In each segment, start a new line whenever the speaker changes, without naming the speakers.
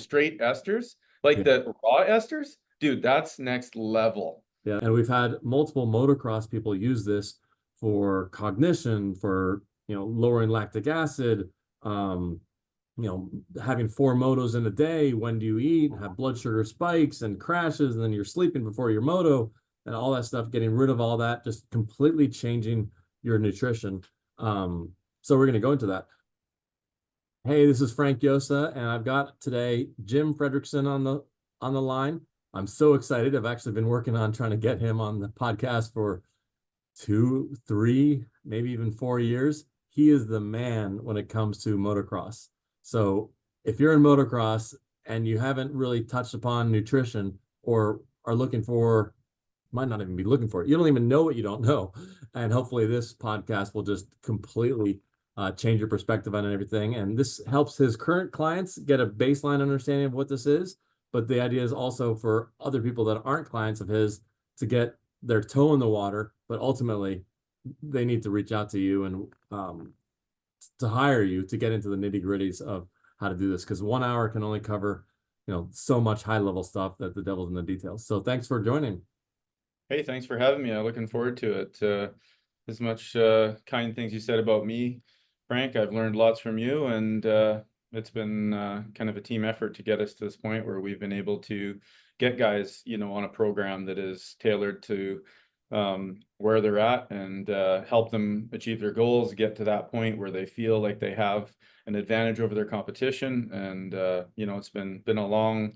straight esters, like
Yeah.
the raw esters, dude, that's next level.
Yeah. And we've had multiple motocross people use this for cognition, for, lowering lactic acid, um, having four motos in a day. When do you eat? Have blood sugar spikes and crashes, and then you're sleeping before your moto, and all that stuff, getting rid of all that, just completely changing your nutrition. Um, so we're going to go into that. Hey, this is Frank Yosa, and I've got today Jim Frederickson on the line. I'm so excited. I've actually been working on trying to get him on the podcast for 2, 3, maybe even 4 years. He is the man when it comes to motocross. So if you're in motocross and you haven't really touched upon nutrition, or are looking for, might not even be looking for it, you don't even know what you don't know. And hopefully this podcast will just completely change your perspective on everything. And this helps his current clients get a baseline understanding of what this is. But the idea is also for other people that aren't clients of his to get their toe in the water, but ultimately they need to reach out to you and to hire you to get into the nitty gritties of how to do this. Because 1 hour can only cover, so much high level stuff that the devil's in the details. So thanks for joining.
Hey, thanks for having me. I'm looking forward to it. As much kind things you said about me, Frank, I've learned lots from you, and it's been kind of a team effort to get us to this point where we've been able to get guys, on a program that is tailored to where they're at, and help them achieve their goals, get to that point where they feel like they have an advantage over their competition. And it's been a long,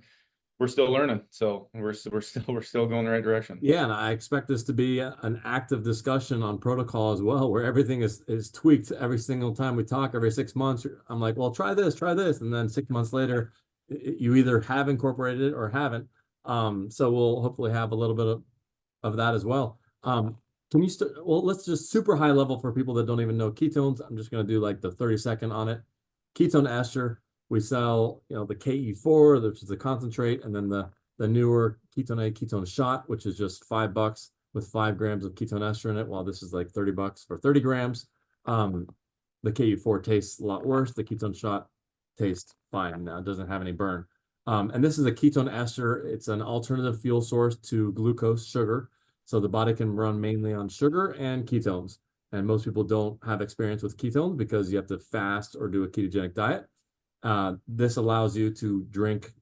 we're still learning, so we're still going the right direction.
Yeah, and I expect this to be an active discussion on protocol as well, where everything is tweaked every single time we talk. Every 6 months, I'm like, well, try this, and then 6 months later, you either have incorporated it or haven't. So we'll hopefully have a little bit of that as well. Can you well, let's just super high level for people that don't even know ketones. I'm just going to do like the 30-second on it. Ketone ester, we sell, the KE4, which is the concentrate, and then the newer ketone A ketone shot, which is just $5 with 5 grams of ketone ester in it, while this is like $30 for 30 grams. The KE4 tastes a lot worse. The ketone shot tastes fine now. It doesn't have any burn. And this is a ketone ester. It's an alternative fuel source to glucose, sugar. So the body can run mainly on sugar and ketones. And most people don't have experience with ketones because you have to fast or do a ketogenic diet. This allows you to drink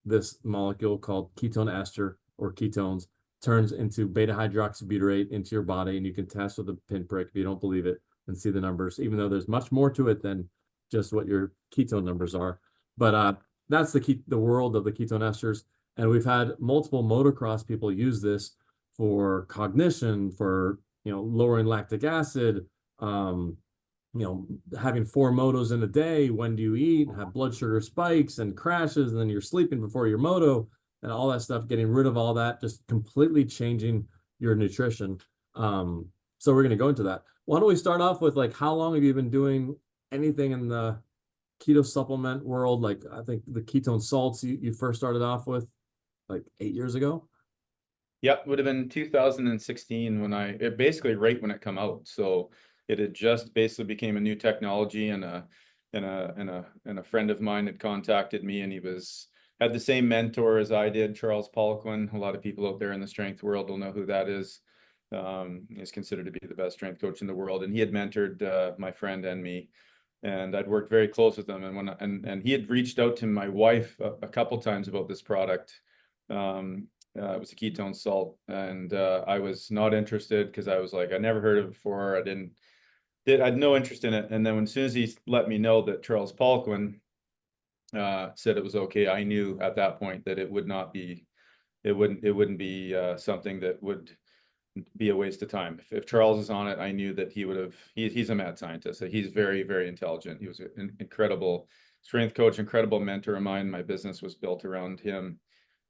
this molecule called ketone ester, or ketones, turns into beta hydroxybutyrate into your body, and you can test with a pinprick if you don't believe it and see the numbers, even though there's much more to it than just what your ketone numbers are. But that's the world of the ketone esters. And we've had multiple motocross people use this for cognition, for lowering lactic acid, having four motos in a day. When do you eat? Have blood sugar spikes and crashes, and then you're sleeping before your moto, and all that stuff, getting rid of all that, just completely changing your nutrition. So we're going to go into that. Why don't we start off with, like, how long have you been doing anything in the keto supplement world? Like, I think the ketone salts you first started off with like 8 years ago.
Yep, would have been 2016 when it basically right when it come out. So it had just basically became a new technology, and a friend of mine had contacted me, and he had the same mentor as I did, Charles Poliquin. A lot of people out there in the strength world will know who that is. He's considered to be the best strength coach in the world, and he had mentored my friend and me, and I'd worked very close with him. And he had reached out to my wife a couple times about this product. It was a ketone salt, and I was not interested because I was like, I never heard of it before. I had no interest in it. And then as soon as he let me know that Charles Poliquin said it was okay, I knew at that point that it wouldn't be something that would be a waste of time. If Charles is on it, I knew that he's a mad scientist. He's very, very intelligent. He was an incredible strength coach, incredible mentor of mine. My business was built around him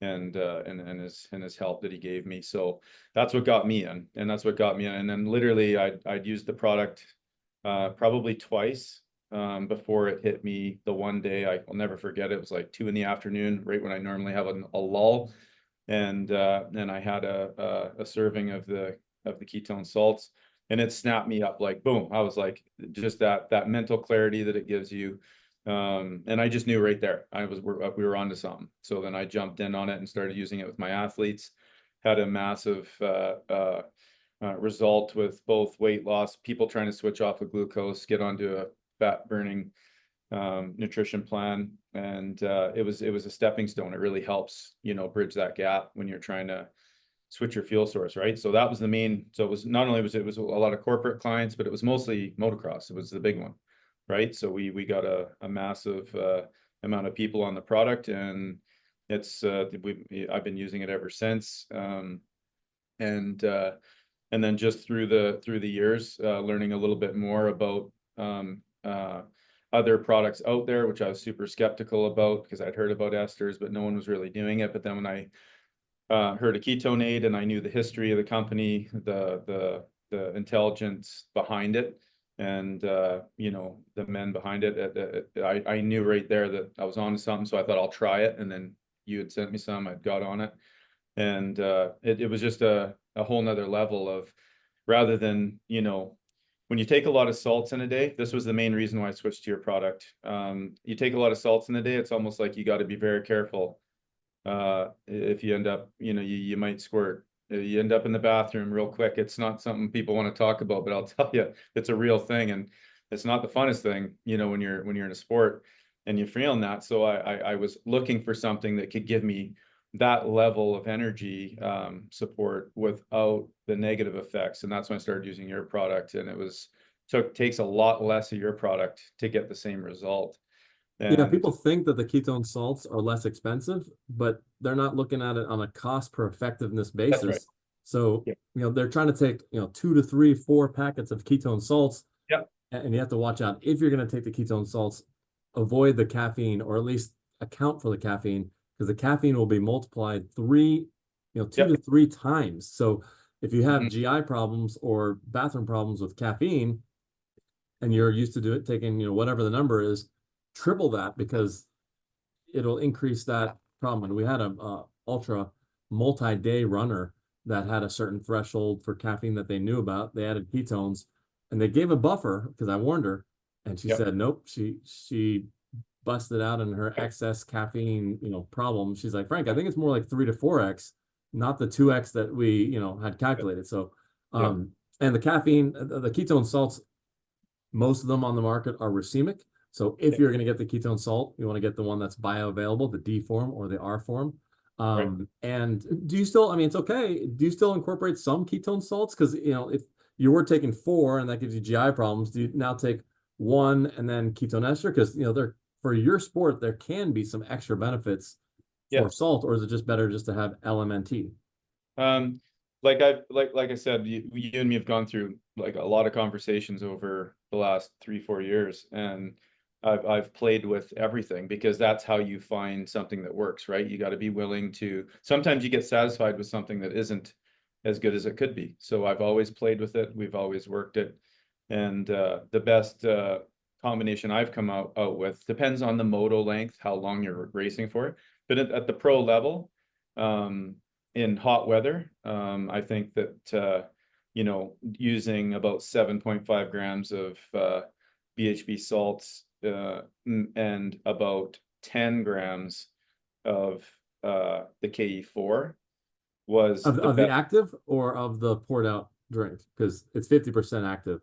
and his help that he gave me. So that's what got me in, and that's what got me in. And then literally I'd used the product probably twice before it hit me the one day. I'll never forget it. It was like 2 p.m, right when I normally have a lull. And I had a serving of the ketone salts, and it snapped me up like boom. I was like, just that mental clarity that it gives you, And I just knew right there we were onto something. So then I jumped in on it and started using it with my athletes. Had a massive result with both weight loss, people trying to switch off of glucose, get onto a fat burning nutrition plan, and it was a stepping stone. It really helps, bridge that gap when you're trying to switch your fuel source, right? So that was the main. So it was not only it was a lot of corporate clients, but it was mostly motocross. It was the big one, right? So we got a massive amount of people on the product, and it's I've been using it ever since. And then just through the years, learning a little bit more about other products out there, which I was super skeptical about because I'd heard about esters, but no one was really doing it. But then when I heard of Ketone Aid and I knew the history of the company, the intelligence behind it, and the men behind it, I knew right there that I was onto something. So I thought I'll try it, and then you had sent me some. I'd got on it, and it was just a whole nother level of, rather than when you take a lot of salts in a day. This was the main reason why I switched to your product. You take a lot of salts in a day, it's almost like you got to be very careful. If you end up, you might squirt. You end up in the bathroom real quick. It's not something people want to talk about, but I'll tell you, it's a real thing, and it's not the funnest thing, when you're in a sport and you're feeling that. So I was looking for something that could give me that level of energy support without the negative effects, and that's when I started using your product. And takes a lot less of your product to get the same result.
Yeah,
And
people think that the ketone salts are less expensive, but they're not looking at it on a cost per effectiveness
that's right.
basis. So,
Yeah.
they're trying to take, 2 to 3, 4 packets of ketone salts,
Yeah.
and you have to watch out. If you're going to take the ketone salts, avoid the caffeine, or at least account for the caffeine, because the caffeine will be multiplied 2 to 3 times. So if you have GI problems or bathroom problems with caffeine, and you're used to taking, whatever the number is, triple that, because it'll increase that problem. And we had a ultra multi-day runner that had a certain threshold for caffeine that they knew about. They added ketones, and they gave a buffer because I warned her, and she said nope. She busted out in her excess caffeine problem. She's like, Frank, I think it's more like 3 to 4x, not the 2x that we had calculated. So and the caffeine, the ketone salts, most of them on the market are racemic. So if you're going to get the ketone salt, you want to get the one that's bioavailable, the D form or the R form.
Right.
And do you still, I mean, it's okay. Do you still incorporate some ketone salts? Because, if you were taking 4 and that gives you GI problems, do you now take 1 and then ketone ester? Because, for your sport, there can be some extra benefits for salt, or is it just better just to have LMNT?
Like I said, you and me have gone through like a lot of conversations over the last 3-4 years, and I've played with everything, because that's how you find something that works, right? You got to be willing to. Sometimes you get satisfied with something that isn't as good as it could be. So I've always played with it. We've always worked it, and the best combination I've come out with depends on the moto length, how long you're racing for. But at the pro level, in hot weather, I think that using about 7.5 grams of BHB salts and about 10 grams of the KE4 was
Of,
the
of the
best.
active or of the poured out drink? Because it's 50% active.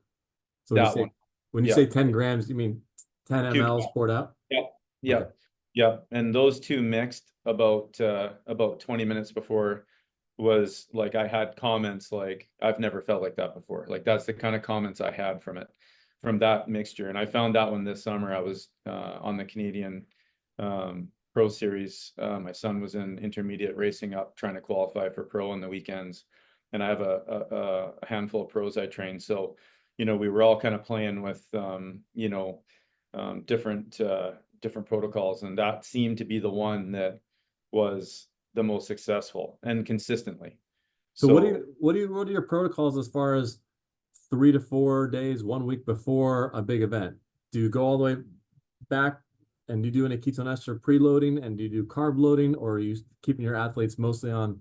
So
That one.
when you
Yeah.
say 10 grams, you mean 10
Two.
mLs poured out?
Yeah. Yeah.
Okay.
Yeah. And those two mixed about 20 minutes before was like, I had comments like, I've never felt like that before. Like, that's the kind of comments I had from that mixture. And I found that one this summer. I was on the Canadian Pro Series. My son was in intermediate racing up, trying to qualify for pro on the weekends. And I have a handful of pros I train. So, we were all kind of playing with, different protocols. And that seemed to be the one that was the most successful and consistently.
So what are your protocols as far as 3 to 4 days, 1 week before a big event? Do you go all the way back, and do you do any ketone ester preloading, and do you do carb loading, or are you keeping your athletes mostly on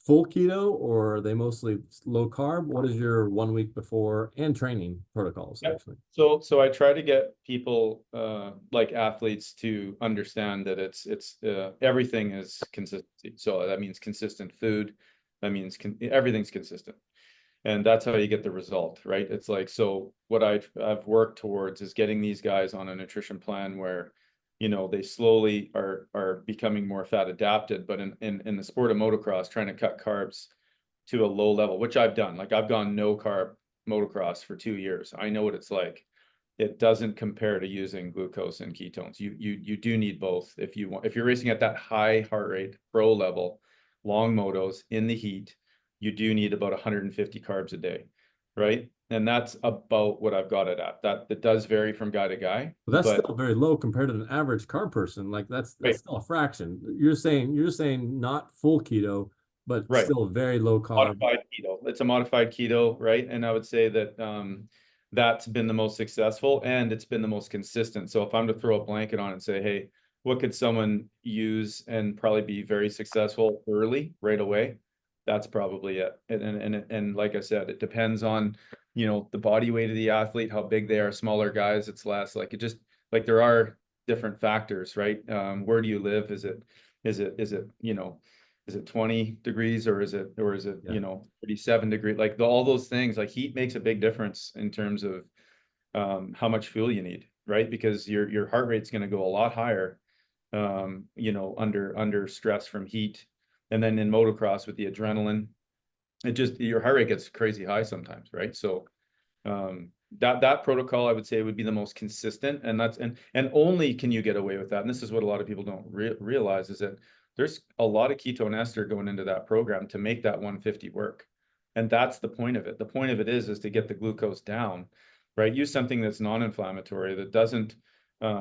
full keto, or are they mostly low carb? What is your 1 week before and training protocols
Yep.
actually?
So I try to get people like athletes to understand that it's everything is consistency. So that means consistent food. That means everything's consistent. And that's how you get the result, right? It's like, so what I've worked towards is getting these guys on a nutrition plan where, they slowly are becoming more fat adapted, but in the sport of motocross, trying to cut carbs to a low level, which I've done. Like I've gone no carb motocross for 2 years. I know what it's like. It doesn't compare to using glucose and ketones. You do need both if you're racing at that high heart rate, pro level, long motos in the heat, you do need about 150 carbs a day, right? And that's about what I've got it at. That does vary from guy to guy,
But that's
but
still very low compared to an average carb person. Like that's
right,
still a fraction. You're saying not full keto, but
right.
still very low carb.
Modified keto. It's a modified keto, right? And I would say that that's been the most successful and it's been the most consistent. So if I'm to throw a blanket on it and say, hey, what could someone use and probably be very successful early, right away? That's probably it. And like I said, it depends on, the body weight of the athlete, how big they are. Smaller guys, it's less. Like it just like there are different factors, right? Where do you live? Is it 20 degrees or is it
Yeah.
37 degrees, like all those things, like heat makes a big difference in terms of how much fuel you need, right? Because your heart rate's going to go a lot higher under stress from heat. And then in motocross with the adrenaline, your heart rate gets crazy high sometimes, right? So that protocol I would say would be the most consistent, and only can you get away with that. And this is what a lot of people don't realize is that there's a lot of ketone ester going into that program to make that 150 work. And that's the point of it. The point of it is to get the glucose down, right? Use something that's non-inflammatory, that doesn't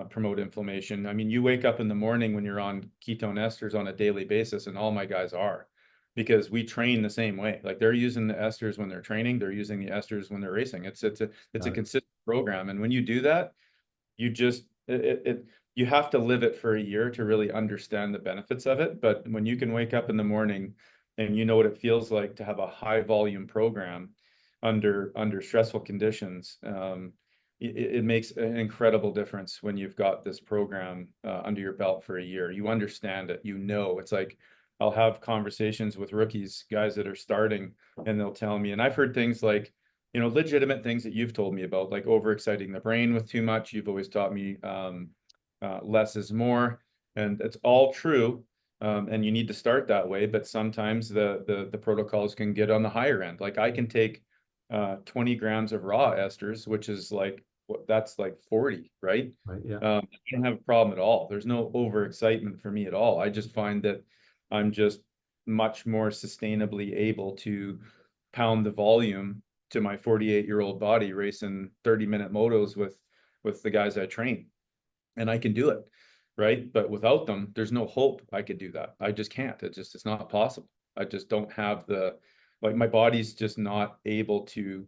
promote inflammation. I mean, you wake up in the morning when you're on ketone esters on a daily basis, and all my guys are, because we train the same way. Like they're using the esters when they're training, they're using the esters when they're racing. It's a
Got it.
consistent program. And when you do that, you just you have to live it for a year to really understand the benefits of it. But when you can wake up in the morning and you know what it feels like to have a high volume program under stressful conditions, it makes an incredible difference when you've got this program under your belt for a year. You understand it. It's like I'll have conversations with rookies, guys that are starting, and they'll tell me, and I've heard things like, legitimate things that you've told me about, like overexciting the brain with too much. You've always taught me less is more, and it's all true. And you need to start that way, but sometimes the protocols can get on the higher end. Like I can take 20 grams of raw esters, which is like that's like 40, right?
Right. Yeah.
I don't have a problem at all. There's no overexcitement for me at all. I just find that I'm just much more sustainably able to pound the volume to my 48-year-old body racing 30-minute motos with the guys I train. And I can do it, right? But without them, there's no hope I could do that. I just can't. It's not possible. I just don't have my body's just not able to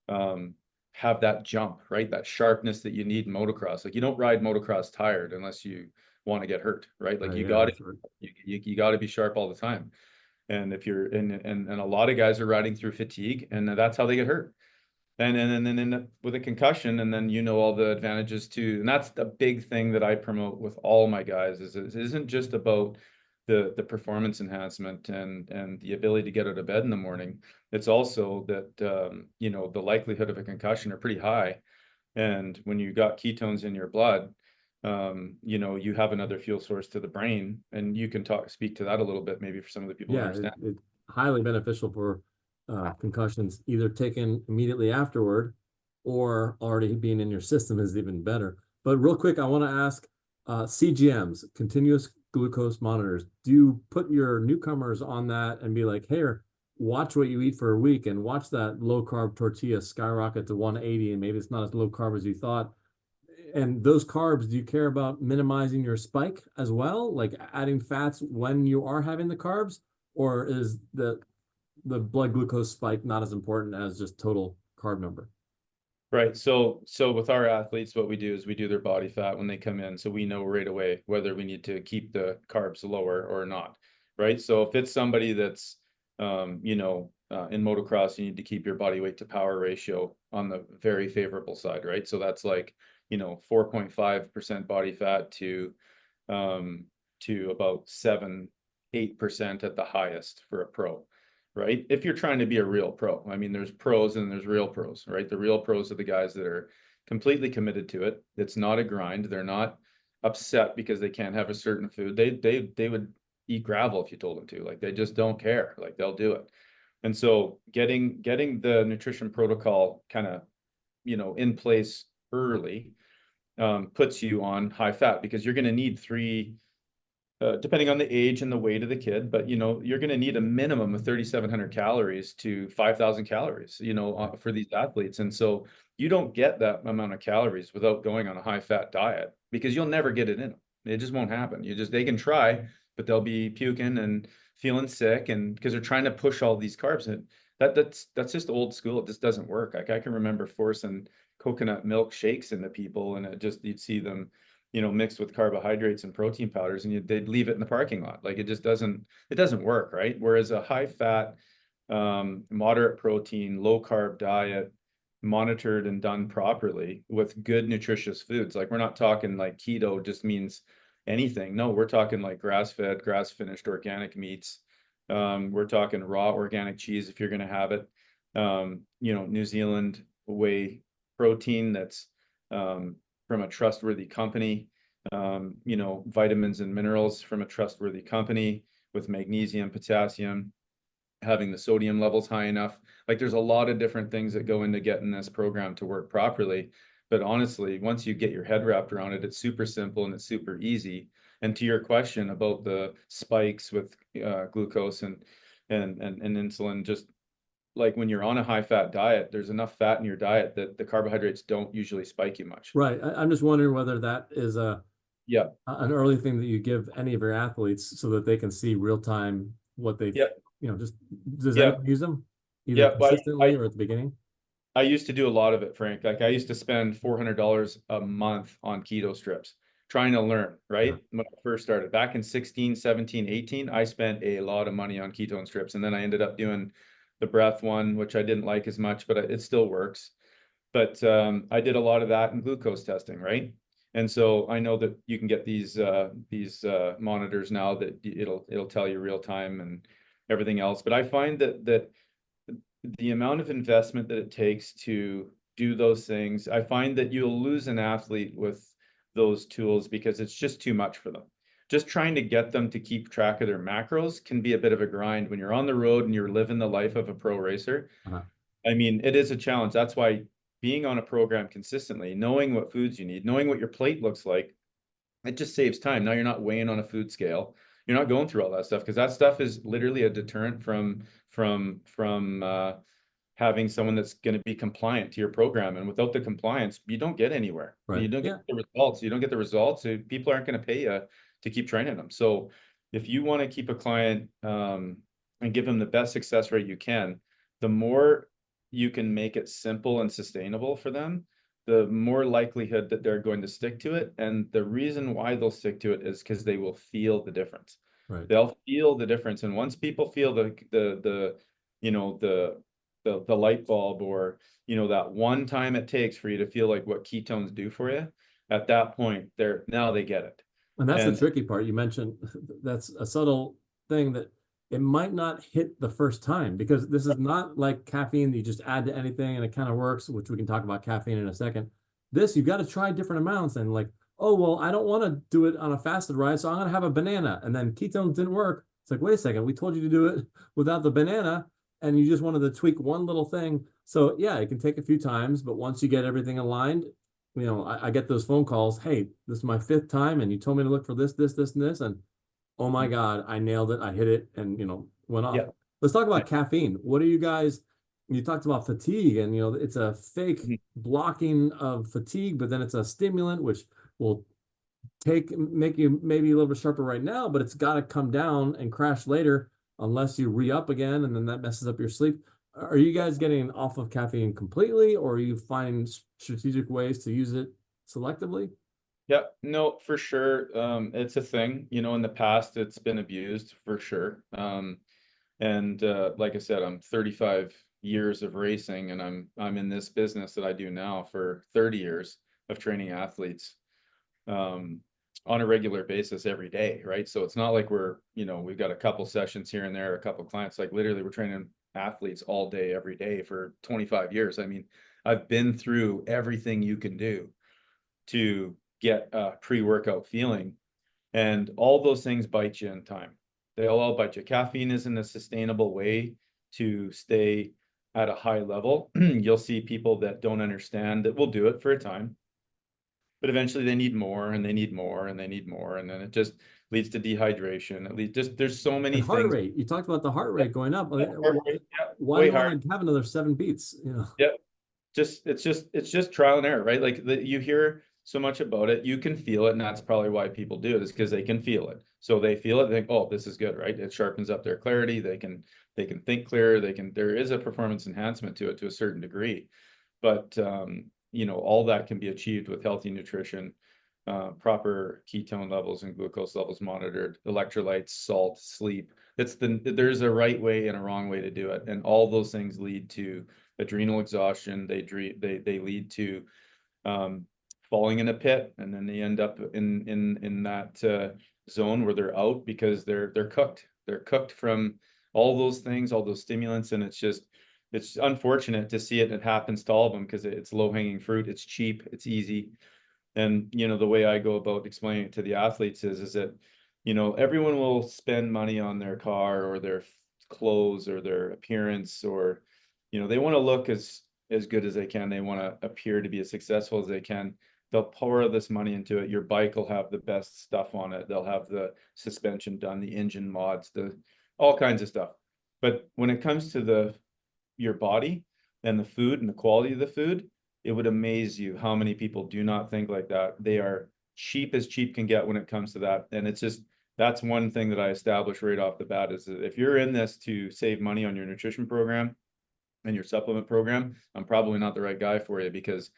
um have that jump, right? That sharpness that you need in motocross. Like you don't ride motocross tired unless you want to get hurt, right? Like
Right.
you
Yeah.
got to
That's right.
you got to be sharp all the time. And if you're and a lot of guys are riding through fatigue, and that's how they get hurt. And then with a concussion, and then all the advantages too. And that's the big thing that I promote with all my guys is it isn't just about the performance enhancement and the ability to get out of bed in the morning. It's also that the likelihood of a concussion are pretty high. And when you got ketones in your blood, you have another fuel source to the brain, and you can speak to that a little bit, maybe for some of the people who
Yeah.
understand.
It's highly beneficial for concussions, either taken immediately afterward or already being in your system is even better. But real quick, I want to ask CGMs, continuous glucose monitors. Do you put your newcomers on that and be like, hey, watch what you eat for a week and watch that low carb tortilla skyrocket to 180, and maybe it's not as low carb as you thought? And those carbs, do you care about minimizing your spike as well, like adding fats when you are having the carbs, or is the blood glucose spike not as important as just total carb number?
Right. So with our athletes, what we do is we do their body fat when they come in. So we know right away whether we need to keep the carbs lower or not. Right. So if it's somebody that's in motocross, you need to keep your body weight to power ratio on the very favorable side, right? So that's like, 4.5% body fat um, to about 7-8% at the highest for a pro, right? If you're trying to be a real pro. I mean, there's pros and there's real pros, right? The real pros are the guys that are completely committed to it. It's not a grind. They're not upset because they can't have a certain food. They would eat gravel if you told them to. Like, they just don't care. Like, they'll do it. And so getting the nutrition protocol kind of, in place early, puts you on high fat, because you're going to need three, depending on the age and the weight of the kid, but you're going to need a minimum of 3,700 calories to 5,000 calories, for these athletes. And so you don't get that amount of calories without going on a high fat diet, because you'll never get it in them. It just won't happen. They can try, but they'll be puking and feeling sick, and because they're trying to push all these carbs. And that's just old school. It just doesn't work. Like, I can remember forcing coconut milk shakes into people, and you'd see them, mixed with carbohydrates and protein powders, and they'd leave it in the parking lot. Like, it doesn't work, right? Whereas a high fat, moderate protein, low carb diet, monitored and done properly with good nutritious foods. Like, we're not talking like keto just means anything. No, we're talking like grass-fed, grass-finished organic meats. We're talking raw organic cheese if you're going to have it. New Zealand whey protein that's from a trustworthy company, vitamins and minerals from a trustworthy company with magnesium, potassium, having the sodium levels high enough. Like, there's a lot of different things that go into getting this program to work properly. But honestly, once you get your head wrapped around it, it's super simple and it's super easy. And to your question about the spikes with glucose and insulin, just like when you're on a high fat diet, there's enough fat in your diet that the carbohydrates don't usually spike you much.
Right. I'm just wondering whether that is
Yeah.
an early thing that you give any of your athletes so that they can see real time what they've,
Yeah.
just does
Yeah.
anyone use them either
Yeah. But
consistently or at the beginning?
I used to do a lot of it, Frank. Like, I used to spend $400 a month on keto strips trying to learn,
Yeah.
right? When I first started back in 16, 17, 18, I spent a lot of money on ketone strips. And then I ended up doing the breath one, which I didn't like as much, but it still works. But I did a lot of that in glucose testing, right? And so I know that you can get these monitors now that it'll tell you real time and everything else. But I find that the amount of investment that it takes to do those things, I find that you'll lose an athlete with those tools because it's just too much for them. Just trying to get them to keep track of their macros can be a bit of a grind when you're on the road and you're living the life of a pro racer.
Uh-huh.
I mean, it is a challenge. That's why being on a program consistently, knowing what foods you need, knowing what your plate looks like, it just saves time. Now you're not weighing on a food scale. You're not going through all that stuff, because that stuff is literally a deterrent from having someone that's going to be compliant to your program. And without the compliance, you don't get anywhere.
Right.
You don't get
Yeah.
the results. You don't get the results. So people aren't going to pay you to keep training them. So if you want to keep a client and give them the best success rate you can, the more you can make it simple and sustainable for them, the more likelihood that they're going to stick to it. And the reason why they'll stick to it is because they will feel the difference.
Right.
They'll feel the difference. And once people feel the you know, the light bulb, or, that one time it takes for you to feel like what ketones do for you, at that point, now they get it.
And that's the
And
tricky part. You mentioned that's a subtle thing that it might not hit the first time, because this is not like caffeine that you just add to anything and it kind of works, which we can talk about caffeine in a second. This, you've got to try different amounts, and like, oh, well, I don't want to do it on a fasted ride, so I'm going to have a banana. And then ketones didn't work. It's like, wait a second, we told you to do it without the banana, and you just wanted to tweak one little thing. So yeah, it can take a few times, but once you get everything aligned, I get those phone calls. Hey, this is my fifth time, and you told me to look for this, this, this, and this, and oh my God, I nailed it. I hit it, and went off.
yeah.
Let's talk about caffeine. What are you guys? You talked about fatigue, and it's a fake
Mhm.
blocking of fatigue, but then it's a stimulant which will make you maybe a little bit sharper right now, but it's got to come down and crash later unless you re-up again, and then that messes up your sleep. Are you guys getting off of caffeine completely, or are you finding strategic ways to use it selectively?
Yeah, no, for sure. It's a thing, in the past it's been abused for sure. And like I said, I'm 35 years of racing, and I'm in this business that I do now for 30 years of training athletes um, on a regular basis every day, right? So it's not like we're, we've got a couple sessions here and there, a couple clients. Like literally, we're training athletes all day, every day for 25 years. I mean, I've been through everything you can do to get a pre-workout feeling, and all those things bite you in time. They all bite you. Caffeine isn't a sustainable way to stay at a high level. You'll see people that don't understand that will do it for a time, but eventually they need more and they need more and they need more. And then it just leads to dehydration. It leads just, there's so many
And heart
things.
rate. You talked about the heart
Yeah,
rate going up.
heart rate, yeah,
Why do
way
you
higher.
want to have another 7 beats?
Yeah, it's just trial and error, right? Like you hear so much about it, you can feel it, and that's probably why people do it, is because they can feel it. So they feel it, they think, oh, this is good, right? It sharpens up their clarity. They can think clearer. There is a performance enhancement to it to a certain degree, but all that can be achieved with healthy nutrition, proper ketone levels and glucose levels monitored, electrolytes, salt, sleep. There's a right way and a wrong way to do it, and all those things lead to adrenal exhaustion. They lead to um, falling in a pit, and then they end up in that zone where they're out because they're cooked. They're cooked from all those things, all those stimulants, and it's unfortunate to see it. It happens to all of them because it's low hanging fruit. It's cheap. It's easy. And the way I go about explaining it to the athletes is that everyone will spend money on their car or their clothes or their appearance, or they want to look as good as they can. They want to appear to be as successful as they can. They'll pour this money into it. Your bike will have the best stuff on it. They'll have the suspension done, the engine mods, the all kinds of stuff. But when it comes to your body and the food and the quality of the food, it would amaze you how many people do not think like that. They are cheap as cheap can get when it comes to that. And it's just, that's one thing that I established right off the bat, is that if you're in this to save money on your nutrition program and your supplement program, I'm probably not the right guy for you, because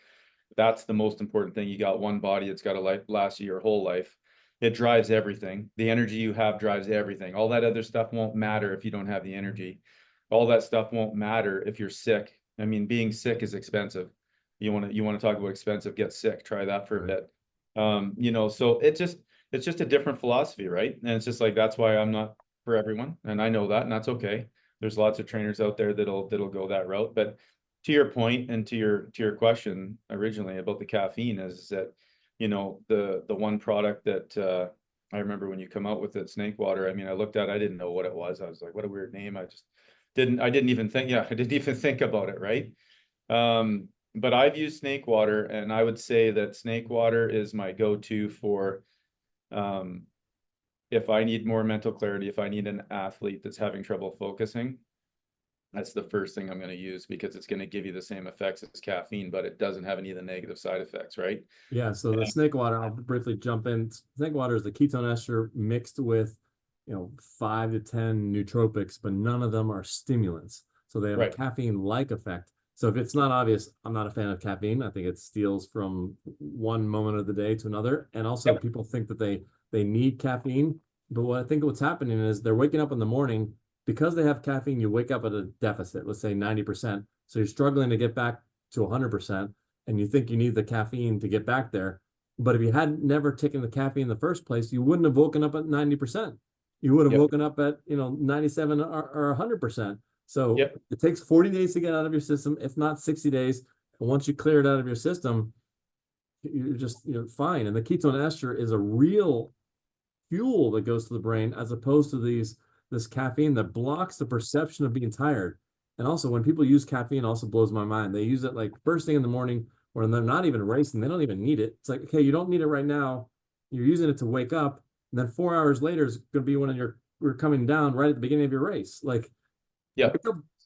that's the most important thing. You got one body, it's got to last you your whole life. It drives everything. The energy you have drives everything. All that other stuff won't matter if you don't have the energy. All that stuff won't matter if you're sick. I mean, being sick is expensive. You want to talk about expensive, get sick, try that for a bit. So it's just a different philosophy, right? And it's just like, that's why I'm not for everyone. And I know that, and that's okay. There's lots of trainers out there that'll go that route. But to your point and to your question originally about the caffeine, is that the one product that I remember when you come out with it, snake water. I mean, I didn't know what it was. I was like, what a weird name. I didn't even think, I didn't even think about it, right? But I've used snake water, and I would say that snake water is my go-to for um, if I need more mental clarity, if I need an athlete that's having trouble focusing. That's the first thing I'm going to use, because it's going to give you the same effects as caffeine, but it doesn't have any of the negative side effects, right?
Yeah, so the snake water, I'll briefly jump in. Snake water is the ketone ester mixed with, 5 to 10 nootropics, but none of them are stimulants. So they have a
Right.
caffeine-like effect. So if it's not obvious, I'm not a fan of caffeine. I think it steals from one moment of the day to another. And also
Yep.
people think that they need caffeine. But what I think what's happening is they're waking up in the morning because they have caffeine, you wake up at a deficit, let's say 90%. So you're struggling to get back to 100%, and you think you need the caffeine to get back there. But if you had never taken the caffeine in the first place, you wouldn't have woken up at 90%. You would have
Yep.
woken up at 97 or 100%. So
Yep.
it takes 40 days to get out of your system, if not 60 days. And once you clear it out of your system, you're just fine. And the ketone ester is a real fuel that goes to the brain, as opposed to this caffeine that blocks the perception of being tired. And also, when people use caffeine, it also blows my mind. They use it like first thing in the morning when they're not even racing. They don't even need it. It's like, okay, you don't need it right now. You're using it to wake up. And then 4 hours later is going to be when you're coming down right at the beginning of your race. Like,
Yep.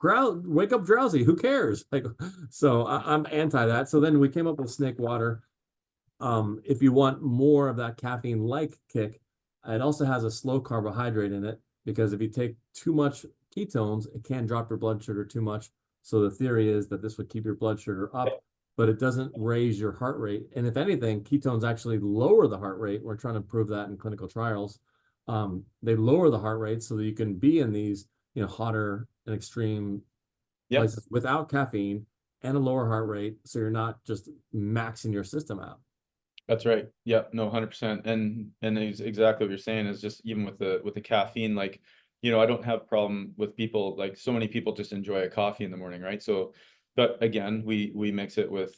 wake up drowsy. Who cares? Like, so I'm anti that. So then we came up with snake water. If you want more of that caffeine-like kick, it also has a slow carbohydrate in it, because if you take too much ketones, it can drop your blood sugar too much. So the theory is that this would keep your blood sugar up, but it doesn't raise your heart rate. And if anything, ketones actually lower the heart rate. We're trying to prove that in clinical trials. They lower the heart rate so that you can be in these hotter and extreme
Yep.
places without caffeine and a lower heart rate, so you're not just maxing your system out.
That's right. Yeah, no, 100%. And it's exactly what you're saying is just even with the caffeine, like, I don't have problem with people, like so many people just enjoy a coffee in the morning, right? So, but again, we mix it with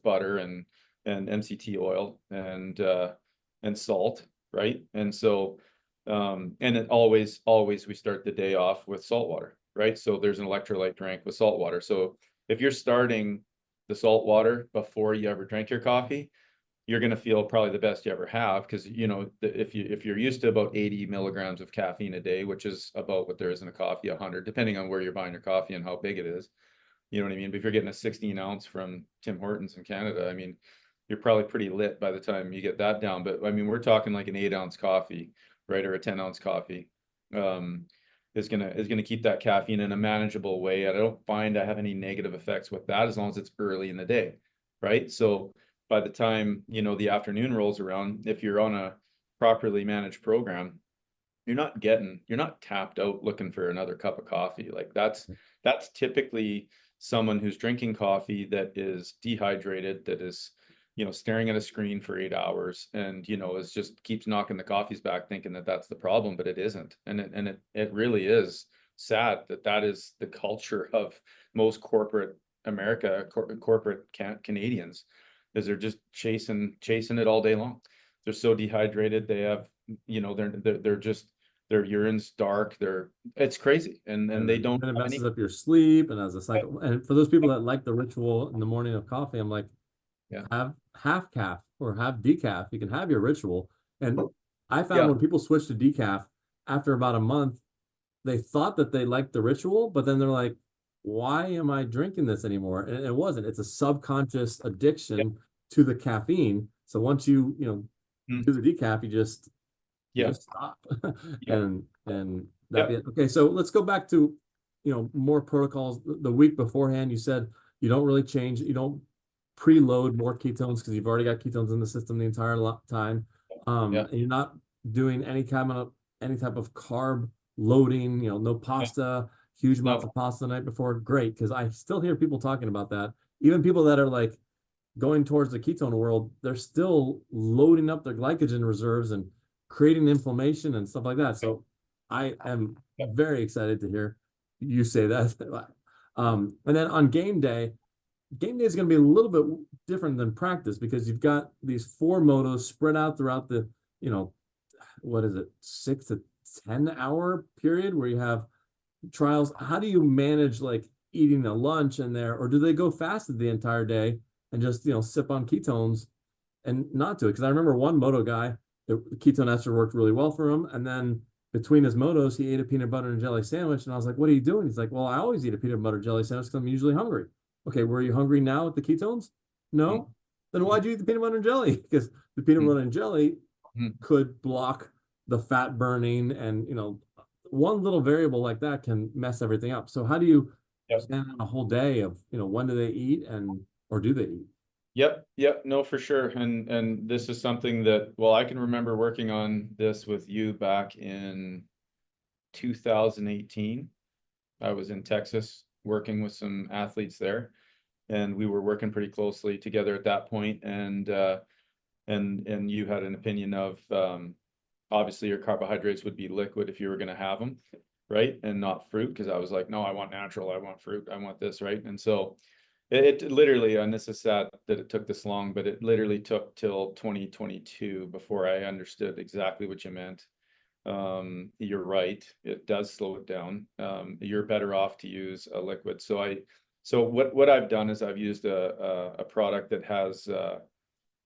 butter and MCT oil and salt, right? And so and it always we start the day off with salt water, right? So there's an electrolyte drink with salt water. So if you're starting the salt water before you ever drink your coffee, you're going to feel probably the best you ever have, because if you're used to about 80 milligrams of caffeine a day, which is about what there is in a coffee, 100, depending on where you're buying your coffee and how big it is, you know what I mean? But if you're getting a 16 ounce from Tim Hortons in Canada, I mean, you're probably pretty lit by the time you get that down. But I mean, we're talking like an 8 ounce coffee, right, or a 10 ounce coffee, um, is gonna keep that caffeine in a manageable way. And I don't find I have any negative effects with that as long as it's early in the day, right? So by the time the afternoon rolls around, if you're on a properly managed program, you're not tapped out looking for another cup of coffee. Like that's typically someone who's drinking coffee that is dehydrated, that is staring at a screen for 8 hours, and is just keeps knocking the coffees back thinking that that's the problem, but it isn't. And it really is sad that that is the culture of most corporate America, corporate Canadians, is they're just chasing it all day long. They're so dehydrated. They have, they're just, their urine's dark. It's crazy. And they don't
And it
have
messes
any.
up your sleep and as a cycle. And for those people that like the ritual in the morning of coffee, I'm like,
Yeah.
have half calf or have decaf. You can have your ritual. And I found
Yeah.
when people switch to decaf after about a month, they thought that they liked the ritual, but then they're like, why am I drinking this anymore? And it wasn't. It's a subconscious
Yeah.
addiction to the caffeine. So once you
Mm.
do the decaf, you
Yeah.
just stop.
Yeah.
And that
Yeah.
be it. Okay, so let's go back to more protocols. The week beforehand, you said you don't really change, you don't preload more ketones because you've already got ketones in the system the entire time.
Yeah.
And you're not doing any type of carb loading, no
Yeah.
pasta, huge amounts
No.
of pasta the night before. Great, because I still hear people talking about that. Even people that are like going towards the ketone world, they're still loading up their glycogen reserves and creating inflammation and stuff like that. So I am
Yeah.
very excited to hear you say that. And then on game day is going to be a little bit different than practice because you've got these 4 motos spread out throughout the, what is it, 6 to 10 hour period where you have trials. How do you manage like eating a lunch in there, or do they go fasted the entire day and just sip on ketones and not do it? Because I remember one moto guy, the ketone ester worked really well for him, and then between his motos, he ate a peanut butter and jelly sandwich, and I was like, "What are you doing?" He's like, "Well, I always eat a peanut butter jelly sandwich because I'm usually hungry." Okay, were you hungry now with the ketones?
Mm.
No. Then
Mm.
why'd you eat the peanut butter and jelly? Because the peanut
Mm.
butter and jelly
Mm.
could block the fat burning, and one little variable like that can mess everything up. So how do you
Yep.
plan on a whole day of when do they eat and or do they eat?
Yep. Yep. No, for sure. And this is something that, well, I can remember working on this with you back in 2018. I was in Texas working with some athletes there, and we were working pretty closely together at that point. And you had an opinion of, obviously your carbohydrates would be liquid if you were going to have them, right? And not fruit, because I was like, no, I want natural, I want fruit, I want this, right? And so it literally, and this is sad that it took this long, but it literally took till 2022 before I understood exactly what you meant. You're right, it does slow it down. You're better off to use a liquid. So what I've done is I've used a product that has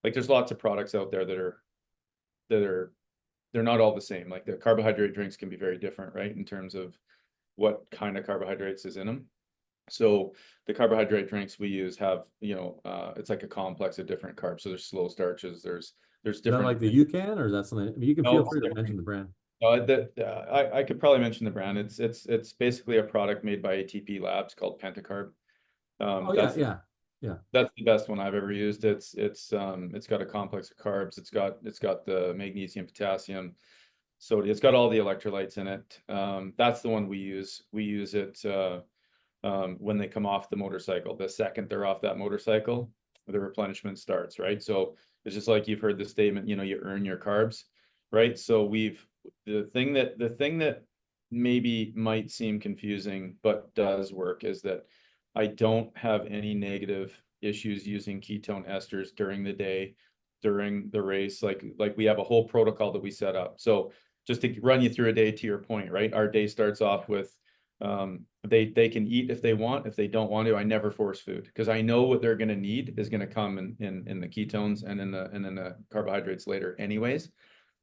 like, there's lots of products out there that are they're not all the same. Like, the carbohydrate drinks can be very different, right, in terms of what kind of carbohydrates is in them. So the carbohydrate drinks we use have, it's like a complex of different carbs. So there's slow starches, there's
Is that
different.
like the UCAN, or is that something? I mean, you can
No,
feel
it's
free to
different.
mention the brand.
I could probably mention the brand. It's basically a product made by ATP Labs called Pentacarb.
Oh yeah,
That's
yeah, yeah.
the best one I've ever used. It's got a complex of carbs. It's got the magnesium, potassium, sodium. It's got all the electrolytes in it. That's the one we use. We use it when they come off the motorcycle. The second they're off that motorcycle, the replenishment starts, right? So it's just like you've heard the statement, you know, you earn your carbs, right? So the thing that maybe might seem confusing, but does work, is that I don't have any negative issues using ketone esters during the day, during the race. Like we have a whole protocol that we set up. So just to run you through a day, to your point, right? Our day starts off with they can eat if they want. If they don't want to, I never force food, because I know what they're going to need is going to come in the ketones and in the carbohydrates later anyways.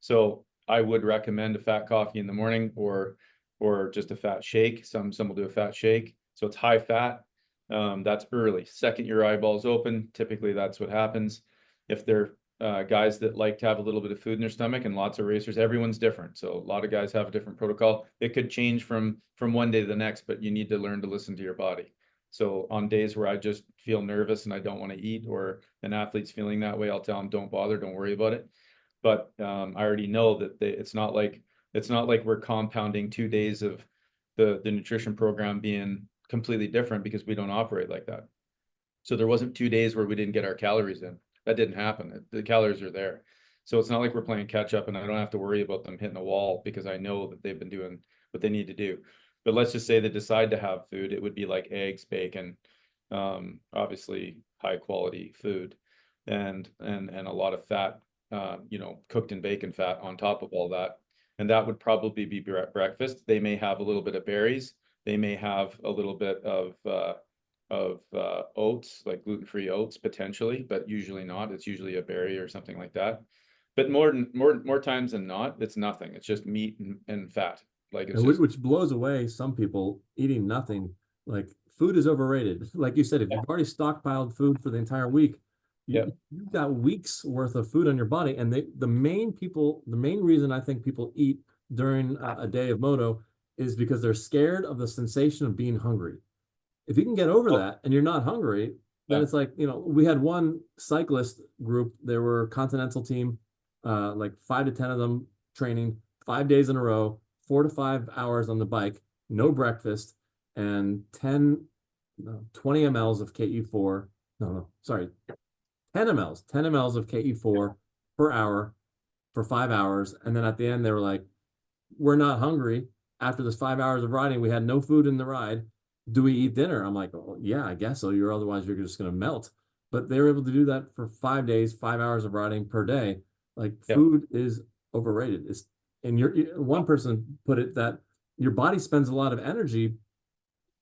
So I would recommend a fat coffee in the morning, or just a fat shake. Some will do a fat shake. So it's high fat. That's early. Second your eyeballs open, typically that's what happens. If they're guys that like to have a little bit of food in their stomach, and lots of racers, everyone's different. So a lot of guys have a different protocol. It could change from one day to the next, but you need to learn to listen to your body. So on days where I just feel nervous and I don't want to eat, or an athlete's feeling that way, I'll tell them, don't bother, don't worry about it. But I already know that it's not like we're compounding 2 days of the nutrition program being completely different, because we don't operate like that. So there wasn't 2 days where we didn't get our calories in. That didn't happen. The calories are there. So it's not like we're playing catch up and I don't have to worry about them hitting a wall, because I know that they've been doing what they need to do. But let's just say they decide to have food, it would be like eggs, bacon, obviously high quality food, and a lot of fat, you know, cooked in bacon fat on top of all that. And that would probably be breakfast. They may have a little bit of berries. They may have a little bit of oats, like gluten-free oats potentially, but usually not. It's usually a berry or something like that. But more times than not, it's nothing. It's just meat and fat. Like it's just,
which blows away some people eating nothing. Like food is overrated. Like you said, if
yeah,
you've already stockpiled food for the entire week,
yeah,
you've got weeks worth of food on your body. And the main reason I think people eat during a day of moto is because they're scared of the sensation of being hungry. If you can get over
oh,
that and you're not hungry, then
yeah,
it's like, we had one cyclist group, they were a continental team, like 5 to 10 of them training 5 days in a row, 4 to 5 hours on the bike, no breakfast, and 10, no, 20 mLs of KE4. No, sorry, 10 mLs of KE4 per hour for 5 hours. And then at the end, they were like, we're not hungry. After this 5 hours of riding, we had no food in the ride. Do we eat dinner? I'm like, oh, yeah, I guess so. Otherwise you're just going to melt. But they were able to do that for 5 days, 5 hours of riding per day. Like
yeah,
food is overrated. And one person put it that your body spends a lot of energy.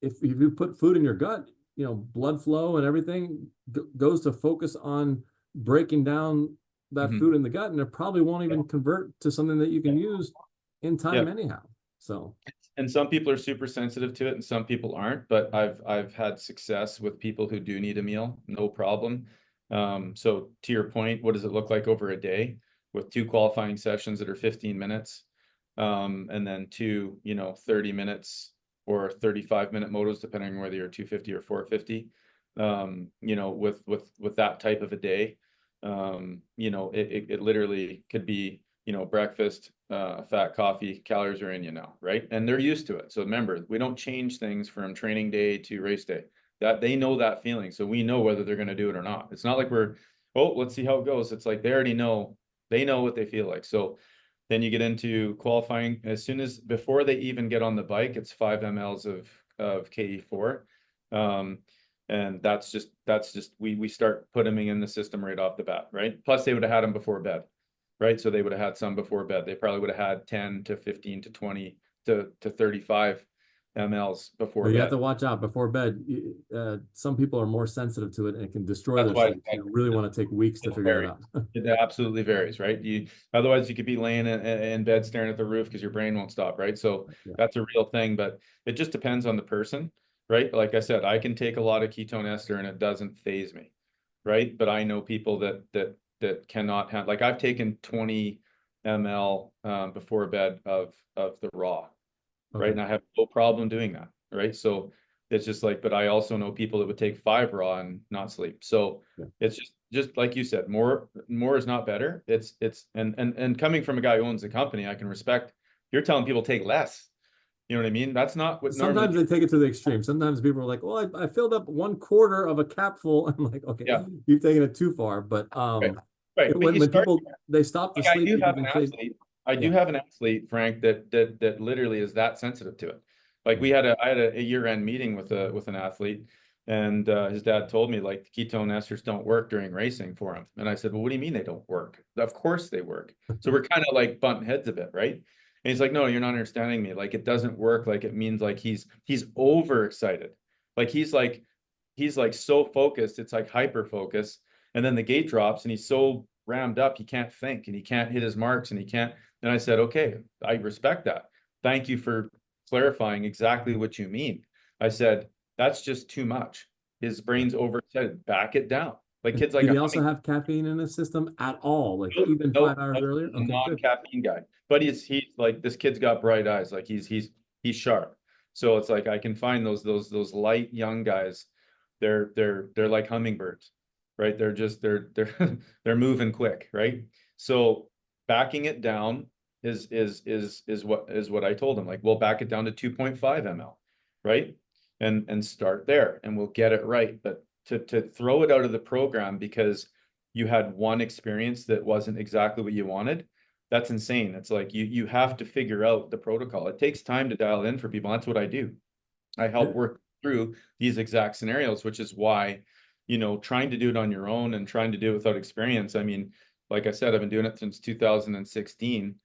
If you put food in your gut, blood flow and everything goes to focus on breaking down that
mhm,
food in the gut, and it probably won't
yeah,
even convert to something that you can use in
yeah.
time anyhow. So
And some people are super sensitive to it and some people aren't, but I've had success with people who do need a meal, no problem. So to your point, what does it look like over a day with 2 qualifying sessions that are 15 minutes? And then two, 30 minutes or 35-minute motos, depending on whether you're 250 or 450. With that type of a day, it literally could be, breakfast, fat coffee, calories are in you now, right? And they're used to it. So remember, we don't change things from training day to race day. That they know that feeling. So we know whether they're going to do it or not. It's not like let's see how it goes. It's like they already know, they know what they feel like. So then you get into qualifying before they even get on the bike, it's 5 mLs of KE4. And that's just we start putting them in the system right off the bat, right? Plus they would have had them before bed, right? So they would have had some before bed. They probably would have had 10 to 15 to 20 to 35 mLs before
but you have
bed.
to watch out before bed. Some people are more sensitive to it and it can destroy
That's
their
why
sleep. You really want to take weeks to
it
figure it
varies.
out.
It absolutely varies, right? Otherwise you could be laying in bed staring at the roof because your brain won't stop, right? So
Yeah.
that's a real thing, but it just depends on the person, right? Like I said, I can take a lot of ketone ester and it doesn't phase me, right? But I know people that cannot have, like I've taken 20 ml before bed of the raw, right?
Okay.
And I have no problem doing that, right? So it's just like, but I also know people that would take 5 raw and not sleep. So
Yeah.
it's just just like you said, more is not better. And coming from a guy who owns a company, I can respect you're telling people take less. You know what I mean? That's not what normally
Sometimes they take it to the extreme. Sometimes people are like, well, I filled up 1/4 of a cap full. I'm like, okay,
yeah,
you've taken it too far. But
right. Right. But you
when
start
people they stop to
like I
sleep,
do
people
have an
can say,
athlete. I do
yeah,
have an athlete, Frank, that literally is that sensitive to it. Like
yeah.
I had a year-end meeting with an athlete, and his dad told me like the ketone esters don't work during racing for him. And I said, well, what do you mean they don't work? Of course they work. So we're kind of like butting heads a bit, right? And he's like, no, you're not understanding me. Like it doesn't work. Like it means like he's overexcited. Like he's like so focused, it's like hyper focus. And then the gate drops and he's so rammed up, he can't think and he can't hit his marks and he can't. And I said, okay, I respect that. Thank you for clarifying exactly what you mean. I said, that's just too much. His brain's overexcited. Back it down. Like
And
kids like
did
a
he also
humming.
have caffeine in his system at all? Like
Nope,
even
nope,
5 hours
nope.
earlier?
He's a
Okay, good.
non-caffeine guy. But he's like this kid's got bright eyes. Like he's sharp. So it's like I can find those light young guys. They're like hummingbirds, right? They're they're moving quick, right? So backing it down is what I told him. Like we'll back it down to 2.5 ml, right? And start there and we'll get it right. But to throw it out of the program because you had one experience that wasn't exactly what you wanted, that's insane. It's like you have to figure out the protocol. It takes time to dial in for people. That's what I do. I help
And
work through these exact scenarios, which is why, trying to do it on your own and trying to do it without experience. I mean, like I said, I've been doing it since 2016